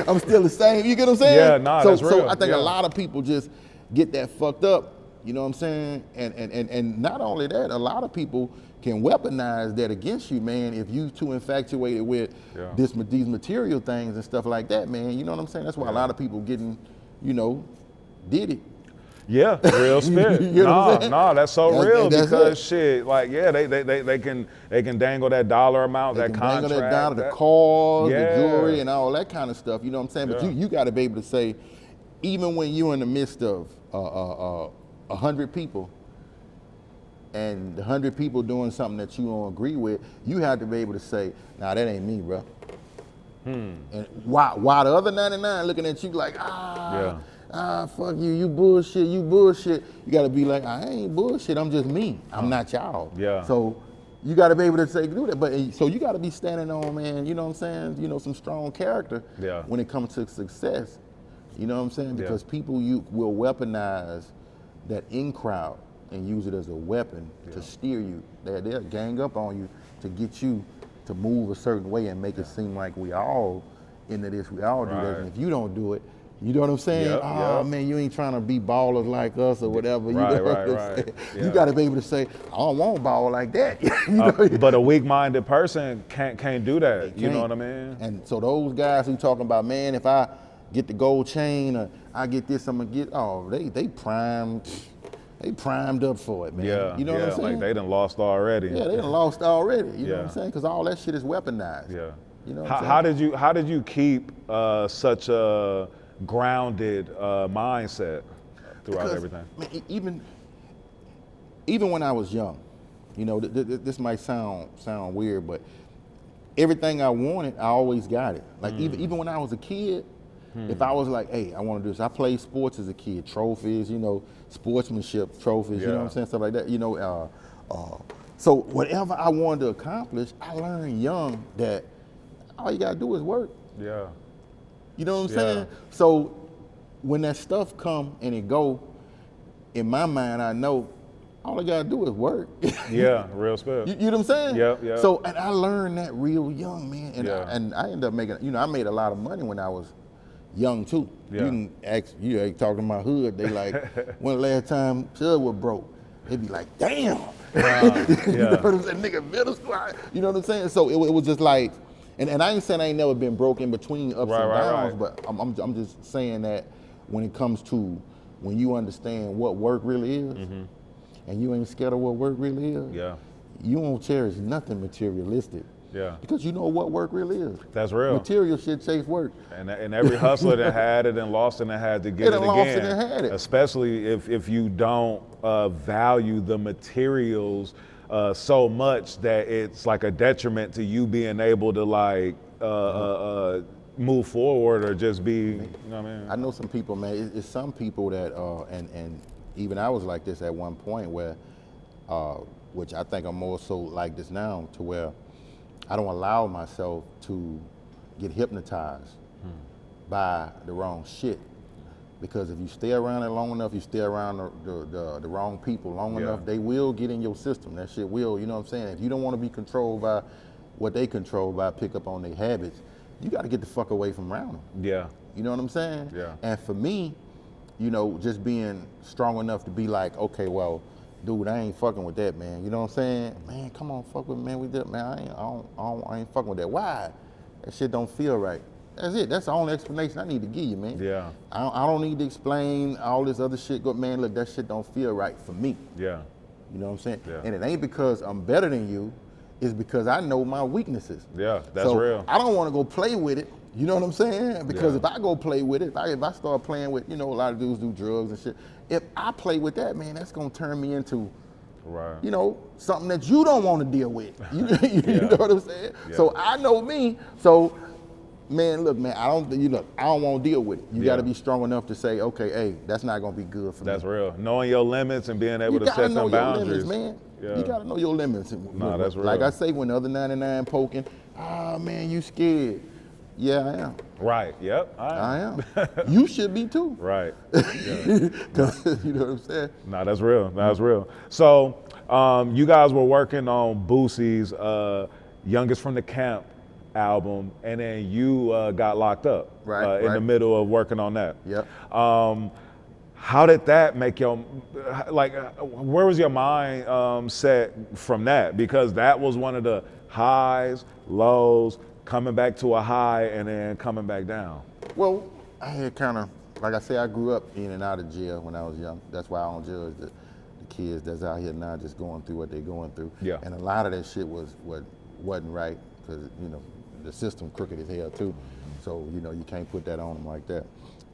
I'm still the same, you get what I'm saying? Yeah, nah, that's real. So I think a lot of people just get that fucked up, you know what I'm saying? And not only that, a lot of people can weaponize that against you, man, if you too infatuated with these material things and stuff like that, man. You know what I'm saying? That's why a lot of people getting, did it. Yeah, real spit. No, that's so real because shit, like they can dangle that dollar amount, that contract, dangle that dollar, the cars, the jewelry, and all that kind of stuff. You know what I'm saying? But you got to be able to say, even when you're in the midst of 100 people, and the 100 people doing something that you don't agree with, you have to be able to say, nah, that ain't me, bro. And why the other 99 looking at you like, fuck you, you bullshit. You gotta be like, I ain't bullshit, I'm just me. I'm not y'all. Yeah. So you gotta be able to say, do that. But so you gotta be standing on, man, you know what I'm saying? Some strong character when it comes to success. You know what I'm saying? Because people will weaponize that in crowd and use it as a weapon to steer you. They'll gang up on you to get you to move a certain way and make it seem like we all into this, we all do that. And if you don't do it, you know what I'm saying? Man, you ain't trying to be ballers like us or whatever. You know what I'm saying? You got to be able to say, I don't want ball like that. But a weak-minded person can't do that. You know what I mean? And so those guys who talking about, man, if I get the gold chain or I get this, I'm gonna get. Oh, they primed. They primed up for it, man. Yeah, you know what I'm saying? Like they done lost already. Yeah, they done lost already. You know what I'm saying? Because all that shit is weaponized. Yeah. You know. How did you keep such a grounded mindset throughout everything? Man, even when I was young, this might sound weird, but everything I wanted, I always got it. Like even when I was a kid, if I was like, hey, I want to do this. I played sports as a kid, trophies, sportsmanship trophies, you know what I'm saying, stuff like that. So whatever I wanted to accomplish, I learned young that all you gotta do is work. Yeah. You know what I'm saying? So when that stuff come and it go, in my mind, I know all I gotta do is work. Yeah, real spell. You know what I'm saying? Yeah. So, and I learned that real young, man. And I ended up making, I made a lot of money when I was young too. You can ask, talking to my hood, they like, when the last time Chud was broke? They'd be like, damn. You know what I'm saying? Nigga, middle school. You know what I'm saying? So it was just like, and I ain't saying I ain't never been broke in between ups and downs, but I'm just saying that when it comes to when you understand what work really is, and you ain't scared of what work really is, you won't cherish nothing materialistic. Yeah. Because you know what work really is. That's real. Material shit chase work. And every hustler that had it and lost it and had to get it again. Lost it and had it. Especially if you don't value the materials so much that it's like a detriment to you being able to like move forward or just be, you know what I mean? I know some people, man, it's some people that, and even I was like this at one point where, which I think I'm more so like this now, to where I don't allow myself to get hypnotized by the wrong shit. Because if you stay around it long enough, you stay around the wrong people long enough, they will get in your system. That shit will, you know what I'm saying? If you don't want to be controlled by what they control by, pick up on their habits, you got to get the fuck away from around them. Yeah. You know what I'm saying? Yeah. And for me, just being strong enough to be like, okay, well, dude, I ain't fucking with that, man. You know what I'm saying? Man, come on, fuck with me, man. We did, man. I ain't fucking with that. Why? That shit don't feel right. That's it. That's the only explanation I need to give you, man. Yeah. I don't need to explain all this other shit. Man, look, that shit don't feel right for me. Yeah. You know what I'm saying? Yeah. And it ain't because I'm better than you. It's because I know my weaknesses. Yeah, that's real. I don't want to go play with it. You know what I'm saying? Because if I go play with it, if I start playing with, a lot of dudes do drugs and shit. If I play with that, man, that's gonna turn me into, something that you don't want to deal with. You know what I'm saying? Yeah. So I know me. So, man, look, man, I don't want to deal with it. You got to be strong enough to say, okay, hey, that's not gonna be good for me. That's real. Knowing your limits and being able to set them boundaries, man. Yeah. You got to know your limits. No, that's real. Like I say, when the other 99 poking, man, you scared. Yeah, I am. Right. Yep. I am. You should be too. Right. Because you know what I'm saying? No, that's real. That's real. So, you guys were working on Boosie's Youngest from the Camp album, and then you got locked up in the middle of working on that. Yep. How did that make your, where was your mind set from that? Because that was one of the highs, lows, coming back to a high and then coming back down. Well, I had kind of, like I say, I grew up in and out of jail when I was young. That's why I don't judge the kids that's out here now just going through what they're going through. Yeah. And a lot of that shit wasn't right because, you know, the system crooked as hell too. So, you know, you can't put that on them like that.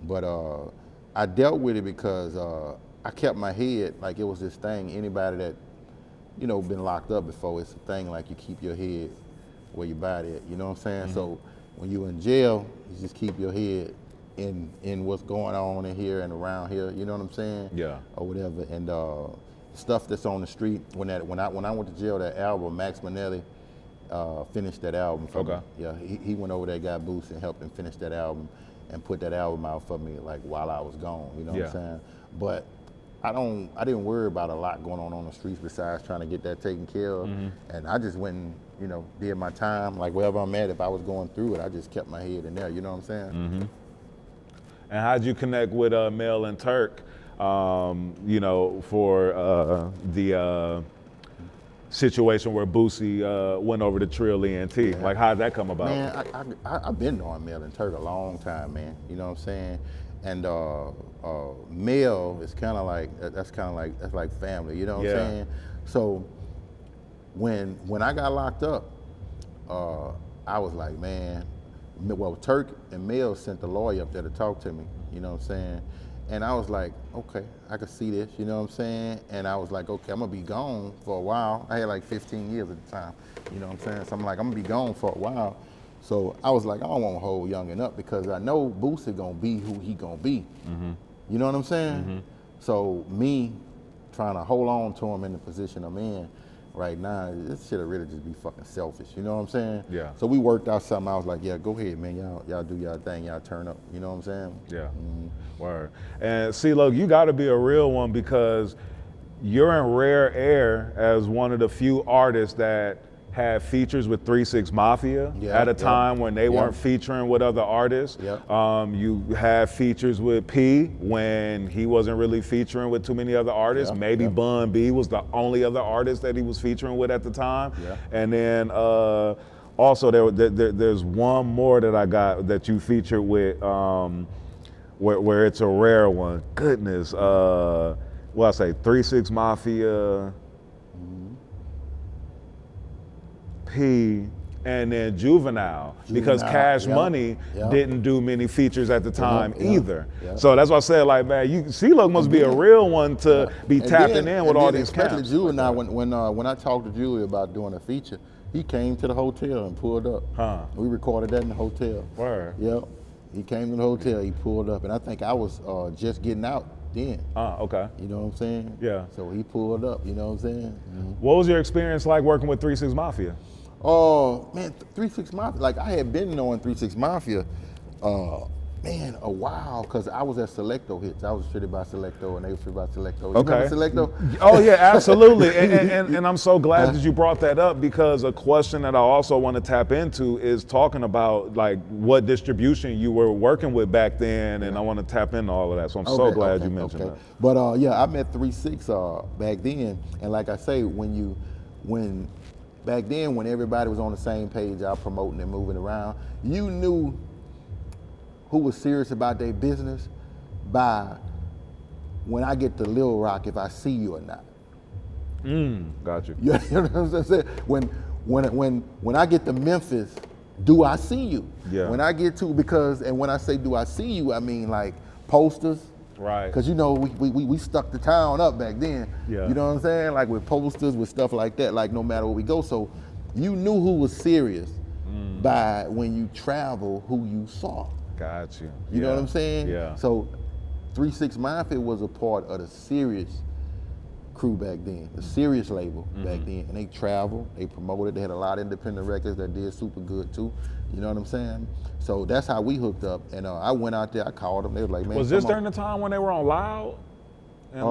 But I dealt with it because I kept my head, like it was this thing, anybody that, you know, been locked up before, it's a thing like you keep your head where your body at, you know what I'm saying? Mm-hmm. So when you're in jail, you just keep your head in what's going on in here and around here, you know what I'm saying? Yeah. Or whatever. And stuff that's on the street, when I went to jail, that album, Max Manelli finished that album for me. Yeah, he went over there, got Boosie and helped him finish that album and put that album out for me like while I was gone, you know what I'm saying? But I didn't worry about a lot going on the streets besides trying to get that taken care of. Mm-hmm. And I just went and, you know, did my time, like wherever I'm at, if I was going through it, I just kept my head in there, you know what I'm saying? Mm-hmm. And how'd you connect with Mel and Turk, you know, for the situation where Boosie went over to Trill Ent? Yeah. Like, how'd that come about? Man, I've been knowing Mel and Turk a long time, man. You know what I'm saying? And Mel is kind of like, that's like family, you know what I'm saying? So when I got locked up, I was like, man, well, Turk and Mel sent the lawyer up there to talk to me, you know what I'm saying? And I was like, okay, I could see this, you know what I'm saying? And I was like, okay, I'm gonna be gone for a while. I had like 15 years at the time, you know what I'm saying? So I'm like, I'm gonna be gone for a while. So I was like, I don't want to hold Youngin up because I know Boosie gonna be who he gonna be. Mm-hmm. You know what I'm saying? Mm-hmm. So me trying to hold on to him in the position I'm in right now, this shit'll really just be fucking selfish. You know what I'm saying? Yeah. So we worked out something. I was like, yeah, go ahead, man. Y'all do y'all thing. Y'all turn up. You know what I'm saying? Yeah. Mm-hmm. Word. And C-Loc, you got to be a real one because you're in rare air as one of the few artists that had features with 3 6 Mafia at a time when they weren't featuring with other artists. You had features with P when he wasn't really featuring with too many other artists. Maybe Bun B was the only other artist that he was featuring with at the time. And then also there's one more that I got that you featured with where it's a rare one. Goodness, what I say, 3 6 Mafia, P, and then Juvenile, because Cash Money didn't do many features at the time either. So that's why I said, like, man, C-Loc must be a real one to be tapping in with all these especially camps. Juvenile, when I talked to Julie about doing a feature, he came to the hotel and pulled up. We recorded that in the hotel. Word. Yep. He came to the hotel, he pulled up, and I think I was just getting out then. Okay. You know what I'm saying? Yeah. So he pulled up, you know what I'm saying? Mm-hmm. What was your experience like working with 3 6 Mafia? Oh, man, 3 6 Mafia, like I had been knowing 3 6 Mafia, man, a while, because I was at Selecto Hits. I was treated by Selecto, and they were treated by Selecto. You remember Selecto? Oh, yeah, absolutely. and I'm so glad that you brought that up, because a question that I also want to tap into is talking about, like, what distribution you were working with back then, and I want to tap into all of that. So I'm so glad you mentioned that. But, yeah, I met 3 6 back then, and like I say, back then, when everybody was on the same page, out promoting and moving around, you knew who was serious about their business by when I get to Lil Rock, if I see you or not. Got you. You know what I'm saying? When I get to Memphis, do I see you? Yeah. When I get to, and when I say do I see you, I mean like posters. Right. Because you know, we stuck the town up back then. Yeah. You know what I'm saying? Like with posters, with stuff like that, like no matter where we go. So you knew who was serious by when you travel, who you saw. Got you. You know what I'm saying? Yeah. So 3 6 Mafia was a part of the serious crew back then, the serious label back then. And they traveled, they promoted, they had a lot of independent records that did super good too. You know what I'm saying? So that's how we hooked up. And I went out there, I called them, they were like, man, was this during the time when they were on Loud? And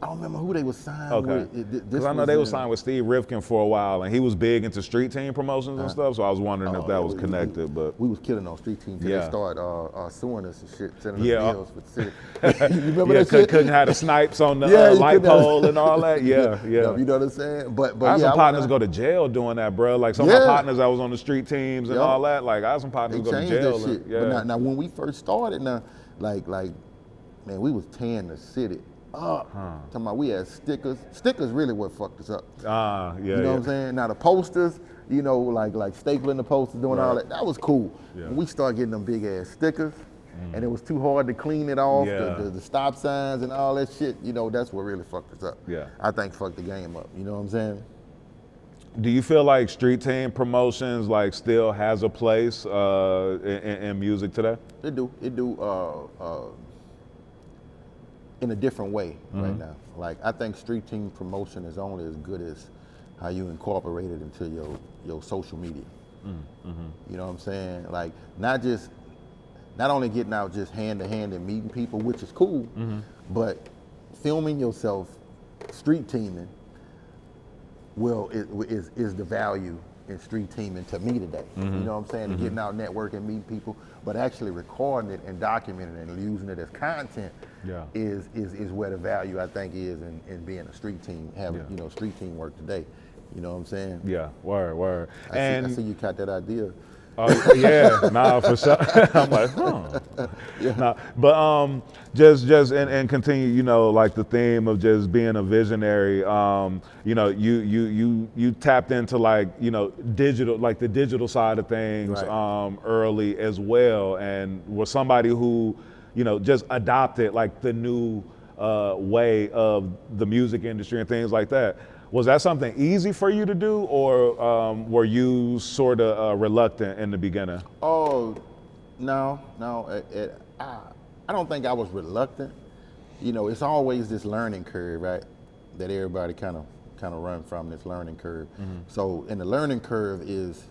I don't remember who they was signed Okay. with. Because I know they were signed with Steve Rifkin for a while, and he was big into street team promotions and stuff. So I was wondering if that was connected. But we was killing on street team till Yeah. they started suing us and shit, sending Yeah. us bills for the city. You remember yeah, that shit? couldn't have the snipes on the Yeah, you light couldn't have- pole and all that. Yeah, You yeah. know what I'm saying? But I had yeah, some partners go to jail doing that, bro. Like some of Yeah. my partners that was on the street teams and Yup. all that. Like I had some partners they go to changed jail. that shit. And, yeah. But now when we first started, like man, we was tearing the city up. Talking about we had stickers. Stickers really what fucked us up. Yeah. You know what I'm saying? Now the posters, you know, like stapling the posters, doing all that was cool. Yeah. When we started getting them big ass stickers, and it was too hard to clean it off, Yeah. the stop signs and all that shit, you know, that's what really fucked us up. Yeah. I think fucked the game up, you know what I'm saying? Do you feel like street team promotions like still has a place in music today? It do in a different way right now. Like I think street team promotion is only as good as how you incorporate it into your social media. You know what I'm saying? Like not only getting out just hand to hand and meeting people, which is cool, but filming yourself street teaming is the value in street teaming to me today. You know what I'm saying? Getting out, networking, meeting people, but actually recording it and documenting it and using it as content is where the value I think is in being a street team, having you know street team work today. You know what I'm saying? Yeah, word. I see you caught that idea. Oh yeah, nah, for sure. I'm like, Nah, but just and continue, you know, like the theme of just being a visionary. You know, you tapped into like, you know, digital, like the digital side of things early as well, and was somebody who, you know, just adopted like the new way of the music industry and things like that. Was that something easy for you to do, or were you sort of reluctant in the beginning? Oh, no. I don't think I was reluctant. You know, it's always this learning curve, right? That everybody kind of run from, this learning curve. So, and the learning curve is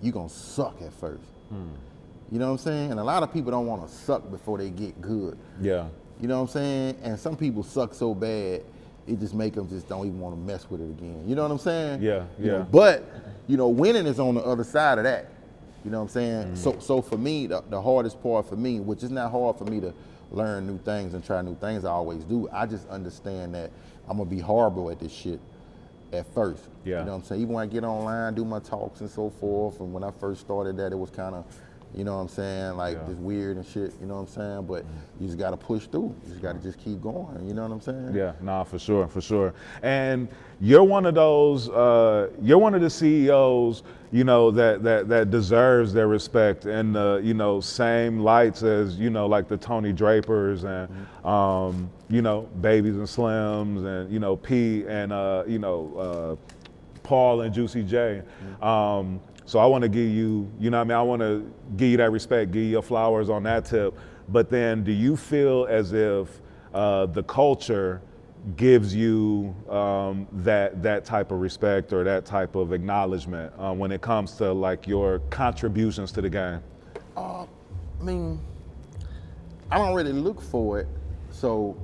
you gonna suck at first. You know what I'm saying? And a lot of people don't want to suck before they get good. Yeah. You know what I'm saying? And some people suck so bad, it just make them just don't even want to mess with it again. You know what I'm saying? Yeah, You know, but, you know, winning is on the other side of that. You know what I'm saying? So for me, the hardest part for me, which is not hard for me to learn new things and try new things, I always do. I just understand that I'm gonna be horrible at this shit at first. Yeah. You know what I'm saying? Even when I get online, do my talks and so forth, and when I first started that, it was kind of, you know what I'm saying, like just weird and shit, you know what I'm saying? But you just gotta push through. You just gotta just keep going, you know what I'm saying? Yeah, nah, for sure. And you're one of those, you're one of the CEOs, you know, that deserves their respect and you know, same lights as, you know, like the Tony Drapers and, you know, Babies and Slims and, you know, P and, you know, Paul and Juicy J. So I want to give you, you know what I mean? I want to give you that respect, give you your flowers on that tip. But then do you feel as if the culture gives you that type of respect or that type of acknowledgement when it comes to like your contributions to the game? I mean, I don't really look for it, so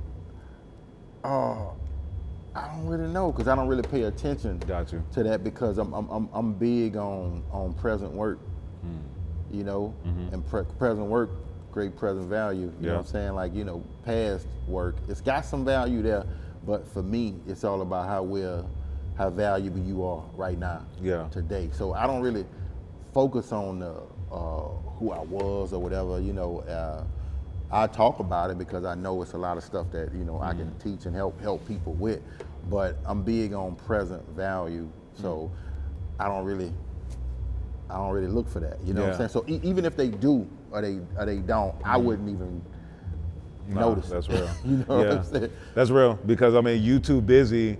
I don't really know because I don't really pay attention to that because I'm big on present work, you know, and present work, great present value. You know what I'm saying? Like, you know, past work, it's got some value there, but for me, it's all about how valuable you are right now, today. So I don't really focus on who I was or whatever, you know. I talk about it because I know it's a lot of stuff that, you know, I can teach and help people with, but I'm big on present value, so I don't really look for that, you know what I'm saying? So even if they do or they don't, I wouldn't even notice. That's real. You know what I'm saying? That's real, because I mean, you too busy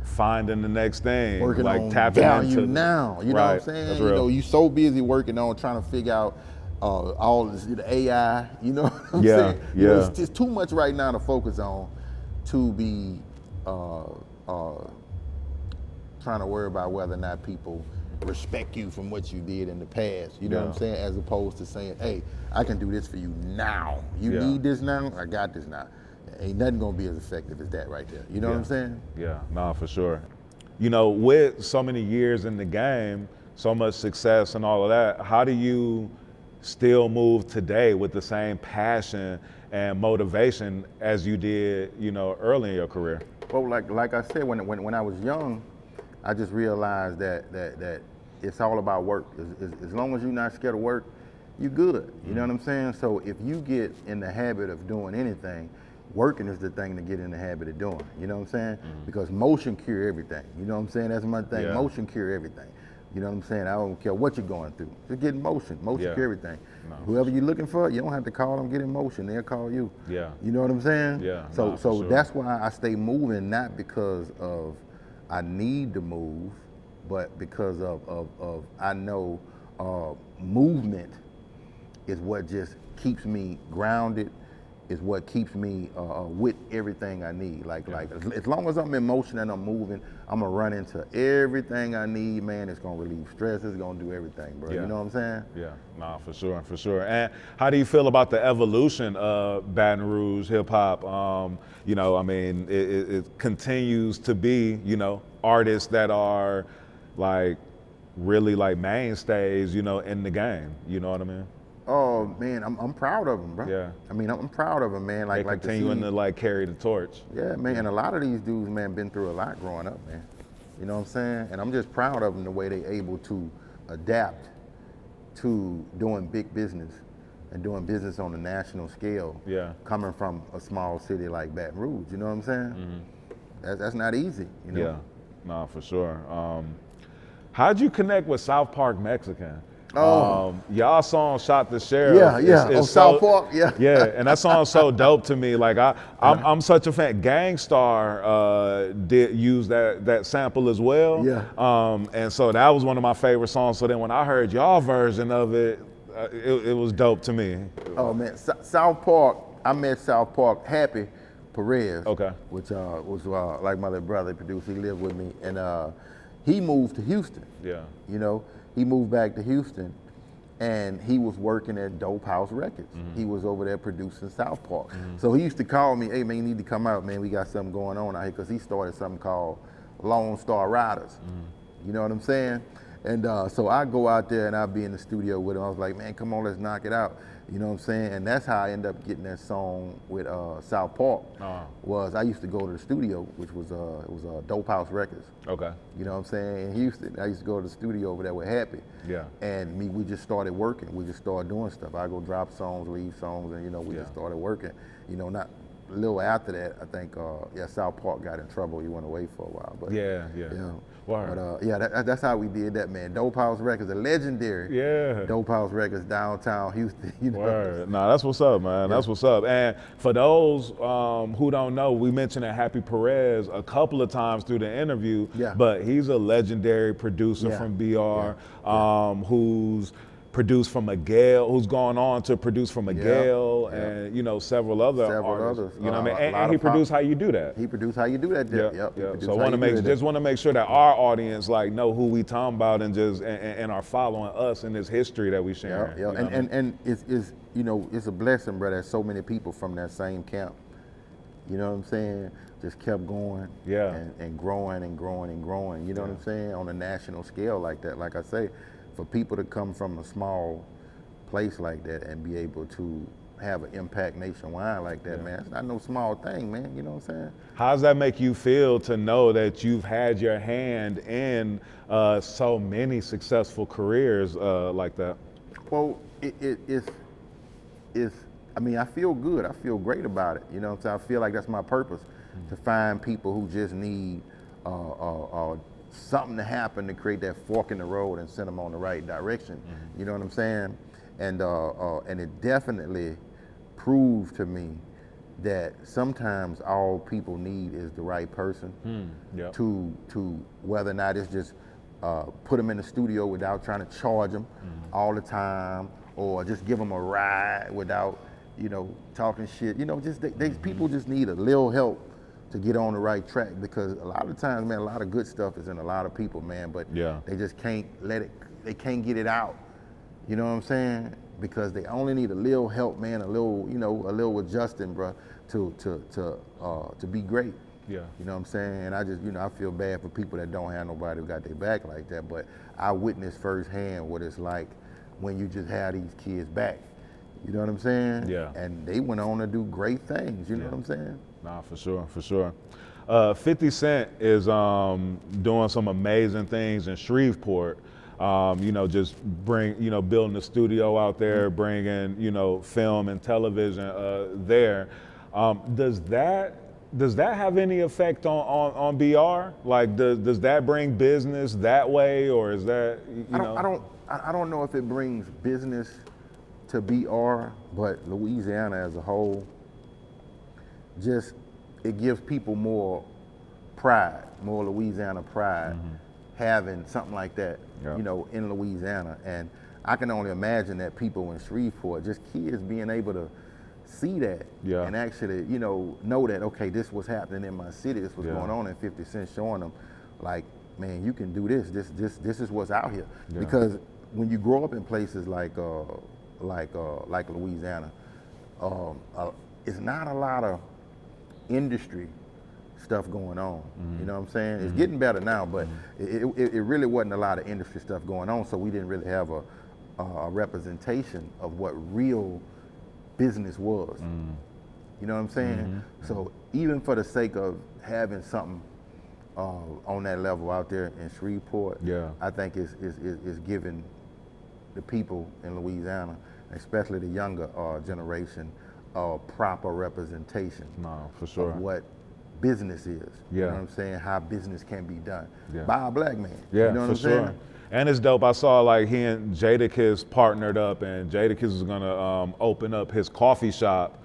finding the next thing, working like on tapping value into now, you know what I'm saying? That's You real. know, you so busy working on trying to figure out all this, the AI, you know what I'm saying? You know, it's too much right now to focus on to be trying to worry about whether or not people respect you from what you did in the past, you know what I'm saying? As opposed to saying, hey, I can do this for you now. You need this now, I got this now. ain't nothing gonna be as effective as that right there. You know what I'm saying? Yeah, no, for sure. You know, with so many years in the game, so much success and all of that, how do you still move today with the same passion and motivation as you did, you know, early in your career? Well, like I said, when I was young, I just realized that it's all about work. As long as you're not scared of work, you good. You know what I'm saying? So if you get in the habit of doing anything, working is the thing to get in the habit of doing. You know what I'm saying? Because motion cure everything. You know what I'm saying? That's my thing. Yeah. Motion cure everything. You know what I'm saying? I don't care what you're going through. Just get in motion. Motion cure everything. No. Whoever you're looking for, you don't have to call them. Get in motion. They'll call you. Yeah. You know what I'm saying? Yeah. So Nah, so for sure. that's why I stay moving, not because of I need to move, but because of I know movement is what just keeps me grounded, is what keeps me with everything I need. Like as long as I'm in motion and I'm moving, I'm gonna run into everything I need, man. It's gonna relieve stress, it's gonna do everything, bro. Yeah. You know what I'm saying? Yeah, nah, for sure, for sure. And how do you feel about the evolution of Baton Rouge hip hop? You know, I mean, it continues to be, you know, artists that are like really like mainstays, you know, in the game. You know what I mean? Oh man, I'm proud of them, bro. Yeah. I mean, I'm proud of them, man. They Like to continuing see- to like carry the torch. Yeah, man, and a lot of these dudes, man, been through a lot growing up, man. You know what I'm saying? And I'm just proud of them the way they able to adapt to doing big business and doing business on a national scale. Yeah. Coming from a small city like Baton Rouge, you know what I'm saying? That's not easy, you know? Yeah, nah, for sure. How'd you connect with South Park Mexican? Oh. Y'all song "Shot the Sheriff." Yeah, on South Park, yeah. Yeah, and that song's so dope to me. Like I'm such a fan. Gangstar did use that sample as well. Yeah. And so that was one of my favorite songs. So then when I heard y'all version of it, it was dope to me. Oh man, South Park. I met South Park Happy Perez. Okay. Which was like my little brother produced. He lived with me, and he moved to Houston. Yeah. You know, he moved back to Houston, and he was working at Dope House Records. He was over there producing South Park. So he used to call me, "Hey man, you need to come out, man. We got something going on out here," because he started something called Lone Star Riders. You know what I'm saying? And so I go out there and I'll be in the studio with him. I was like, "Man, come on, let's knock it out." You know what I'm saying? And that's how I ended up getting that song with South Park. Was I used to go to the studio, which was it was Dope House Records. Okay. You know what I'm saying? In Houston, I used to go to the studio over there with Happy. Yeah. And we just started working. We just started doing stuff. I go drop songs, leave songs, and you know, we just started working. You know, not a little after that, I think, South Park got in trouble. He went away for a while. But Yeah. you know, Word. but that's how we did that, man. Dope House Records, a legendary. Yeah. Dope House Records, downtown Houston. You know. Word. Nah, that's what's up, man. That's what's up. And for those who don't know, we mentioned that Happy Perez a couple of times through the interview. Yeah. But he's a legendary producer Yeah. from BR, who's produced from Miguel, who's gone on to produce from Miguel, and you know several other artists. others. You know what I A mean? lot And he of pop- produced How You Do That. He produced How You Do That. Yeah, Yep. yeah. So I want to make sure that our audience like know who we talking about and just and are following us in this history that we sharing. Yeah, you know what I mean? and it's you know, it's a blessing, brother. That so many people from that same camp, you know what I'm saying, just kept going, and growing and growing and growing. You know what I'm saying, on a national scale like that. Like I say, for people to come from a small place like that and be able to have an impact nationwide like that, man, it's not no small thing, man. You know what I'm saying? How does that make you feel to know that you've had your hand in so many successful careers like that? Well, it's I mean, I feel good. I feel great about it. You know what I'm saying? I feel like that's my purpose, to find people who just need something to happen to create that fork in the road and send them on the right direction. You know what I'm saying? And it definitely proved to me that sometimes all people need is the right person to whether or not it's just put them in the studio without trying to charge them all the time, or just give them a ride without, you know, talking shit. You know, just people just need a little help to get on the right track, because a lot of times, man, a lot of good stuff is in a lot of people, man, but they just can't let it, they can't get it out. You know what I'm saying? because they only need a little help, man, a little adjusting, bro, to be great. Yeah. You know what I'm saying? And I just, I feel bad for people that don't have nobody who got their back like that, but I witnessed firsthand what it's like when you just have these kids back. You know what I'm saying? Yeah. And they went on to do great things, you know what I'm saying? Nah, for sure. 50 Cent is doing some amazing things in Shreveport. Just building a studio out there, bringing, film and television there. Does that have any effect on BR? Like, does that bring business that way, or is that, I don't know if it brings business to BR, but Louisiana as a whole, it gives people more pride, more Louisiana pride, having something like that, in Louisiana. And I can only imagine that people in Shreveport, just kids being able to see that and actually, know that, okay, this was happening in my city, this was going on, and 50 Cent showing them, like, man, you can do this is what's out here. Yeah. Because when you grow up in places like Louisiana, it's not a lot of industry stuff going on. You know what I'm saying? It's getting better now, but it really wasn't a lot of industry stuff going on, so we didn't really have a representation of what real business was. You know what I'm saying? So even for the sake of having something on that level out there in Shreveport, I think it's giving the people in Louisiana, especially the younger generation, proper representation for sure. of what business is. You know what I'm saying? How business can be done by a black man. Yeah, you know what I'm sure. saying? And it's dope. I saw like he and Jadakiss partnered up, and Jadakiss is gonna open up his coffee shop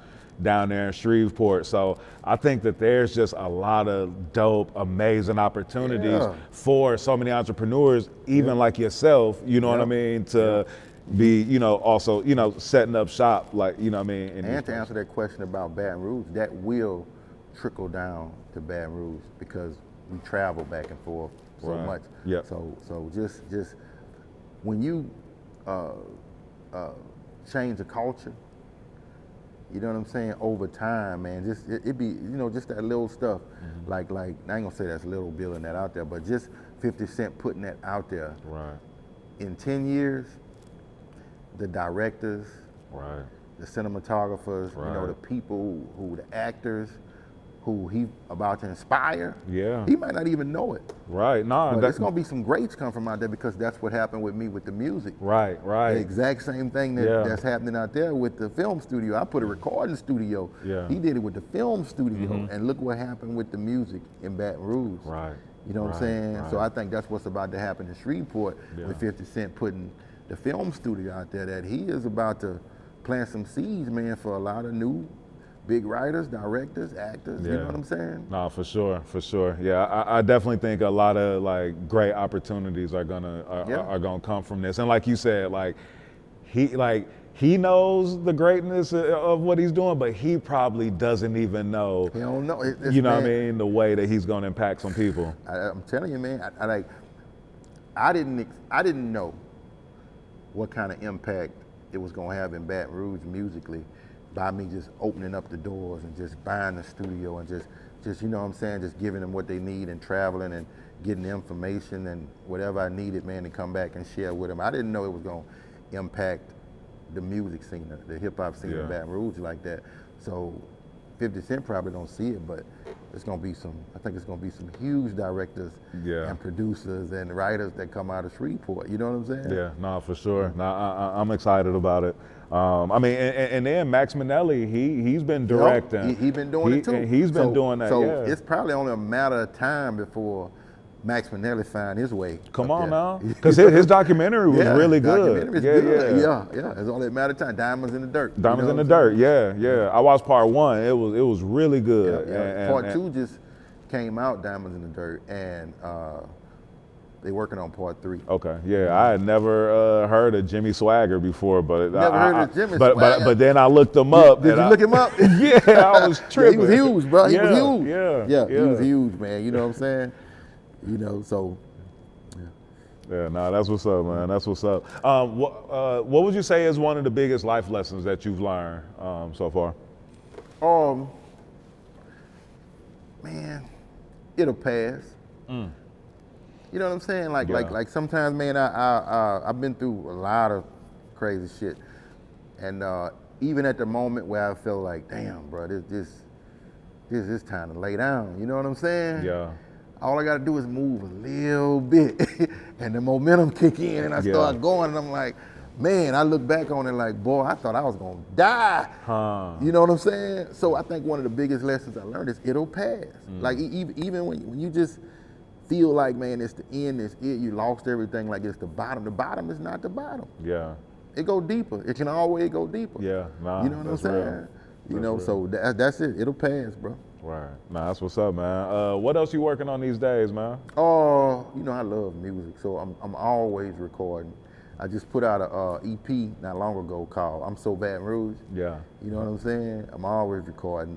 down there in Shreveport. So I think that there's just a lot of dope, amazing opportunities for so many entrepreneurs, even like yourself, you know what I mean, to be, also, setting up shop, like, you know what I mean? And to answer that question about Baton Rouge, that will trickle down to Baton Rouge because we travel back and forth so much. Yeah. So just when you change the culture, you know what I'm saying, over time, man, it be, just that little stuff, like I ain't gonna say that's little building that out there, but just 50 Cent putting that out there. Right. In 10 years, the directors, the cinematographers, the people the actors, who he about to inspire, he might not even know it. Right, but it's gonna be some greats come from out there, because that's what happened with me with the music. Right. The exact same thing that's happening out there with the film studio. I put a recording studio. He did it with the film studio, and look what happened with the music in Baton Rouge. Right. You know what I'm saying? So I think that's what's about to happen in Shreveport with 50 Cent putting the film studio out there, that he is about to plant some seeds, man, for a lot of new big writers, directors, actors, you know what I'm saying? No, for sure. Yeah, I definitely think a lot of like great opportunities are gonna come from this. And like you said, he knows the greatness of what he's doing, but he probably doesn't even know. He don't know. You know what I mean? The way that he's gonna impact some people. I'm telling you, man. I didn't know what kind of impact it was gonna have in Baton Rouge musically, by me just opening up the doors and just buying the studio and just you know what I'm saying, just giving them what they need and traveling and getting the information and whatever I needed, man, to come back and share with them. I didn't know it was gonna impact the music scene, the hip hop scene in Baton Rouge like that. So 50 Cent probably don't see it, but it's gonna be I think it's gonna be some huge directors and producers and writers that come out of Shreveport. You know what I'm saying? Yeah, no, for sure. No, I'm excited about it. I mean, and then Max Minnelli, he's been directing. He's been doing it too. And he's been doing that. So it's probably only a matter of time before Max Minnelli find his way. Come on now, because his documentary was really good. Yeah. It's only a matter of time. Diamonds in the Dirt. Diamonds in the Dirt. Yeah. I watched part 1. It was really good. And part 2 just came out, Diamonds in the Dirt, and they working on part 3. Okay, yeah, I had never heard of Jimmy Swagger before, but heard of Jimmy Swagger. But then I looked him up. Did you look him up? Yeah, I was tripping. He was huge, bro. He was huge. Yeah, he was huge, man. You know what I'm saying? So Yeah, nah, that's what's up, man. That's what's up. What would you say is one of the biggest life lessons that you've learned so far? Man, it'll pass. You know what I'm saying? Like sometimes, man, I've been through a lot of crazy shit, and even at the moment where I feel like, damn, bro, this is time to lay down. You know what I'm saying? Yeah. All I gotta do is move a little bit, and the momentum kick in, and I start going, and I'm like, man, I look back on it like, boy, I thought I was gonna die. You know what I'm saying? So I think one of the biggest lessons I learned is it'll pass. Like even when you just feel like, man, it's the end, it's it, you lost everything, like it's the bottom is not the bottom. Yeah. It go deeper. It can always go deeper. Yeah, nah, you know what I'm saying? real. You know, so that's it. It'll pass, bro. Right. Nah, that's what's up, man. What else you working on these days, man? You know, I love music, so I'm always recording. I just put out a EP not long ago called I'm So Baton Rouge. Yeah. You know what I'm saying? I'm always recording.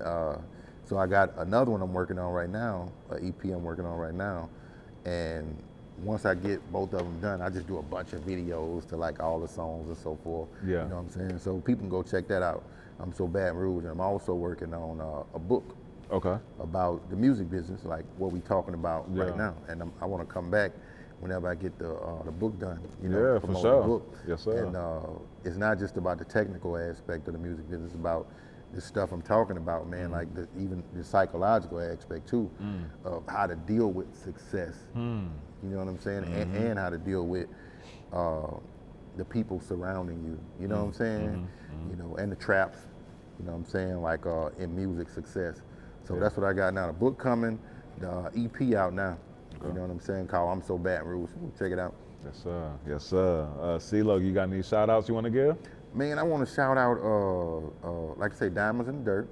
So I got another one I'm working on right now, an EP I'm working on right now. And once I get both of them done, I just do a bunch of videos to like all the songs and so forth. Yeah. You know what I'm saying? So people can go check that out. I'm So Baton Rouge, and I'm also working on a book. Okay. About the music business, like what we talking about right now. And I want to come back whenever I get the book done. You know, for sure. The book. Yes, sir. And it's not just about the technical aspect of the music business, it's about the stuff I'm talking about, man, like even the psychological aspect too, of how to deal with success. You know what I'm saying? And how to deal with the people surrounding you. You know what I'm saying? You know, and the traps. You know what I'm saying? Like in music success. So that's what I got now. The book coming, the EP out now. Okay. You know what I'm saying? Called I'm So Baton Rouge. Check it out. Yes, sir. Yes, sir. C-Loc, you got any shout outs you want to give? Man, I want to shout out, like I say, Diamonds in the Dirt.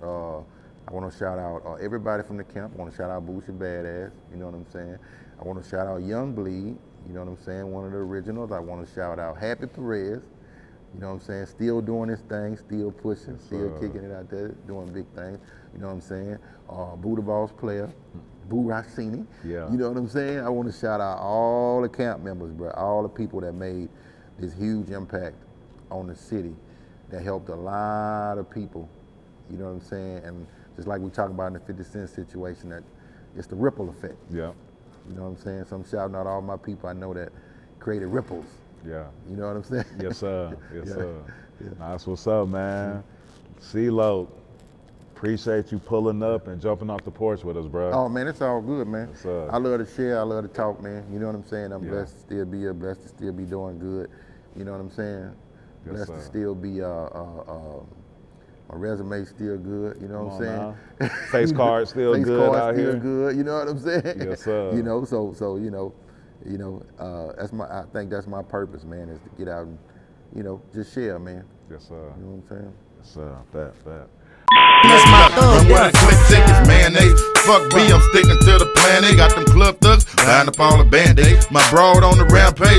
I want to shout out everybody from the camp. I want to shout out Boosie Badass. You know what I'm saying? I want to shout out Young Bleed. You know what I'm saying? One of the originals. I want to shout out Happy Perez. You know what I'm saying? Still doing his thing, still pushing, still kicking it out there, doing big things. You know what I'm saying? Buddha Boss Player, Boo Rashini. Yeah. You know what I'm saying? I want to shout out all the camp members, bro, all the people that made this huge impact on the city, that helped a lot of people. You know what I'm saying? And just like we talk about in the 50 Cent situation, that it's the ripple effect. Yeah. You know what I'm saying? So I'm shouting out all my people I know that created ripples. Yeah. You know what I'm saying? Yes, sir. Yes, sir. Yeah. Nah, that's what's up, man. C-Loc, appreciate you pulling up and jumping off the porch with us, bro. Oh, man, it's all good, man. Yes, sir. I love to share. I love to talk, man. You know what I'm saying? I'm Yeah. blessed to still be here, blessed to still be doing good. You know what I'm saying? Yes, Blessed sir. to still be, my resume still good. You know what I'm saying? Now. Face card still Face good card out still here. good. You know what I'm saying? Yes, sir. You know, so that's I think that's my purpose, man, is to get out and, just share, man. Yes, sir. You know what I'm saying? Yes, sir. That. I'm with a quick tickets, mayonnaise. Fuck B, I'm sticking to the plan. They got them club thugs, buying up all the band-aids. My broad on the rampage.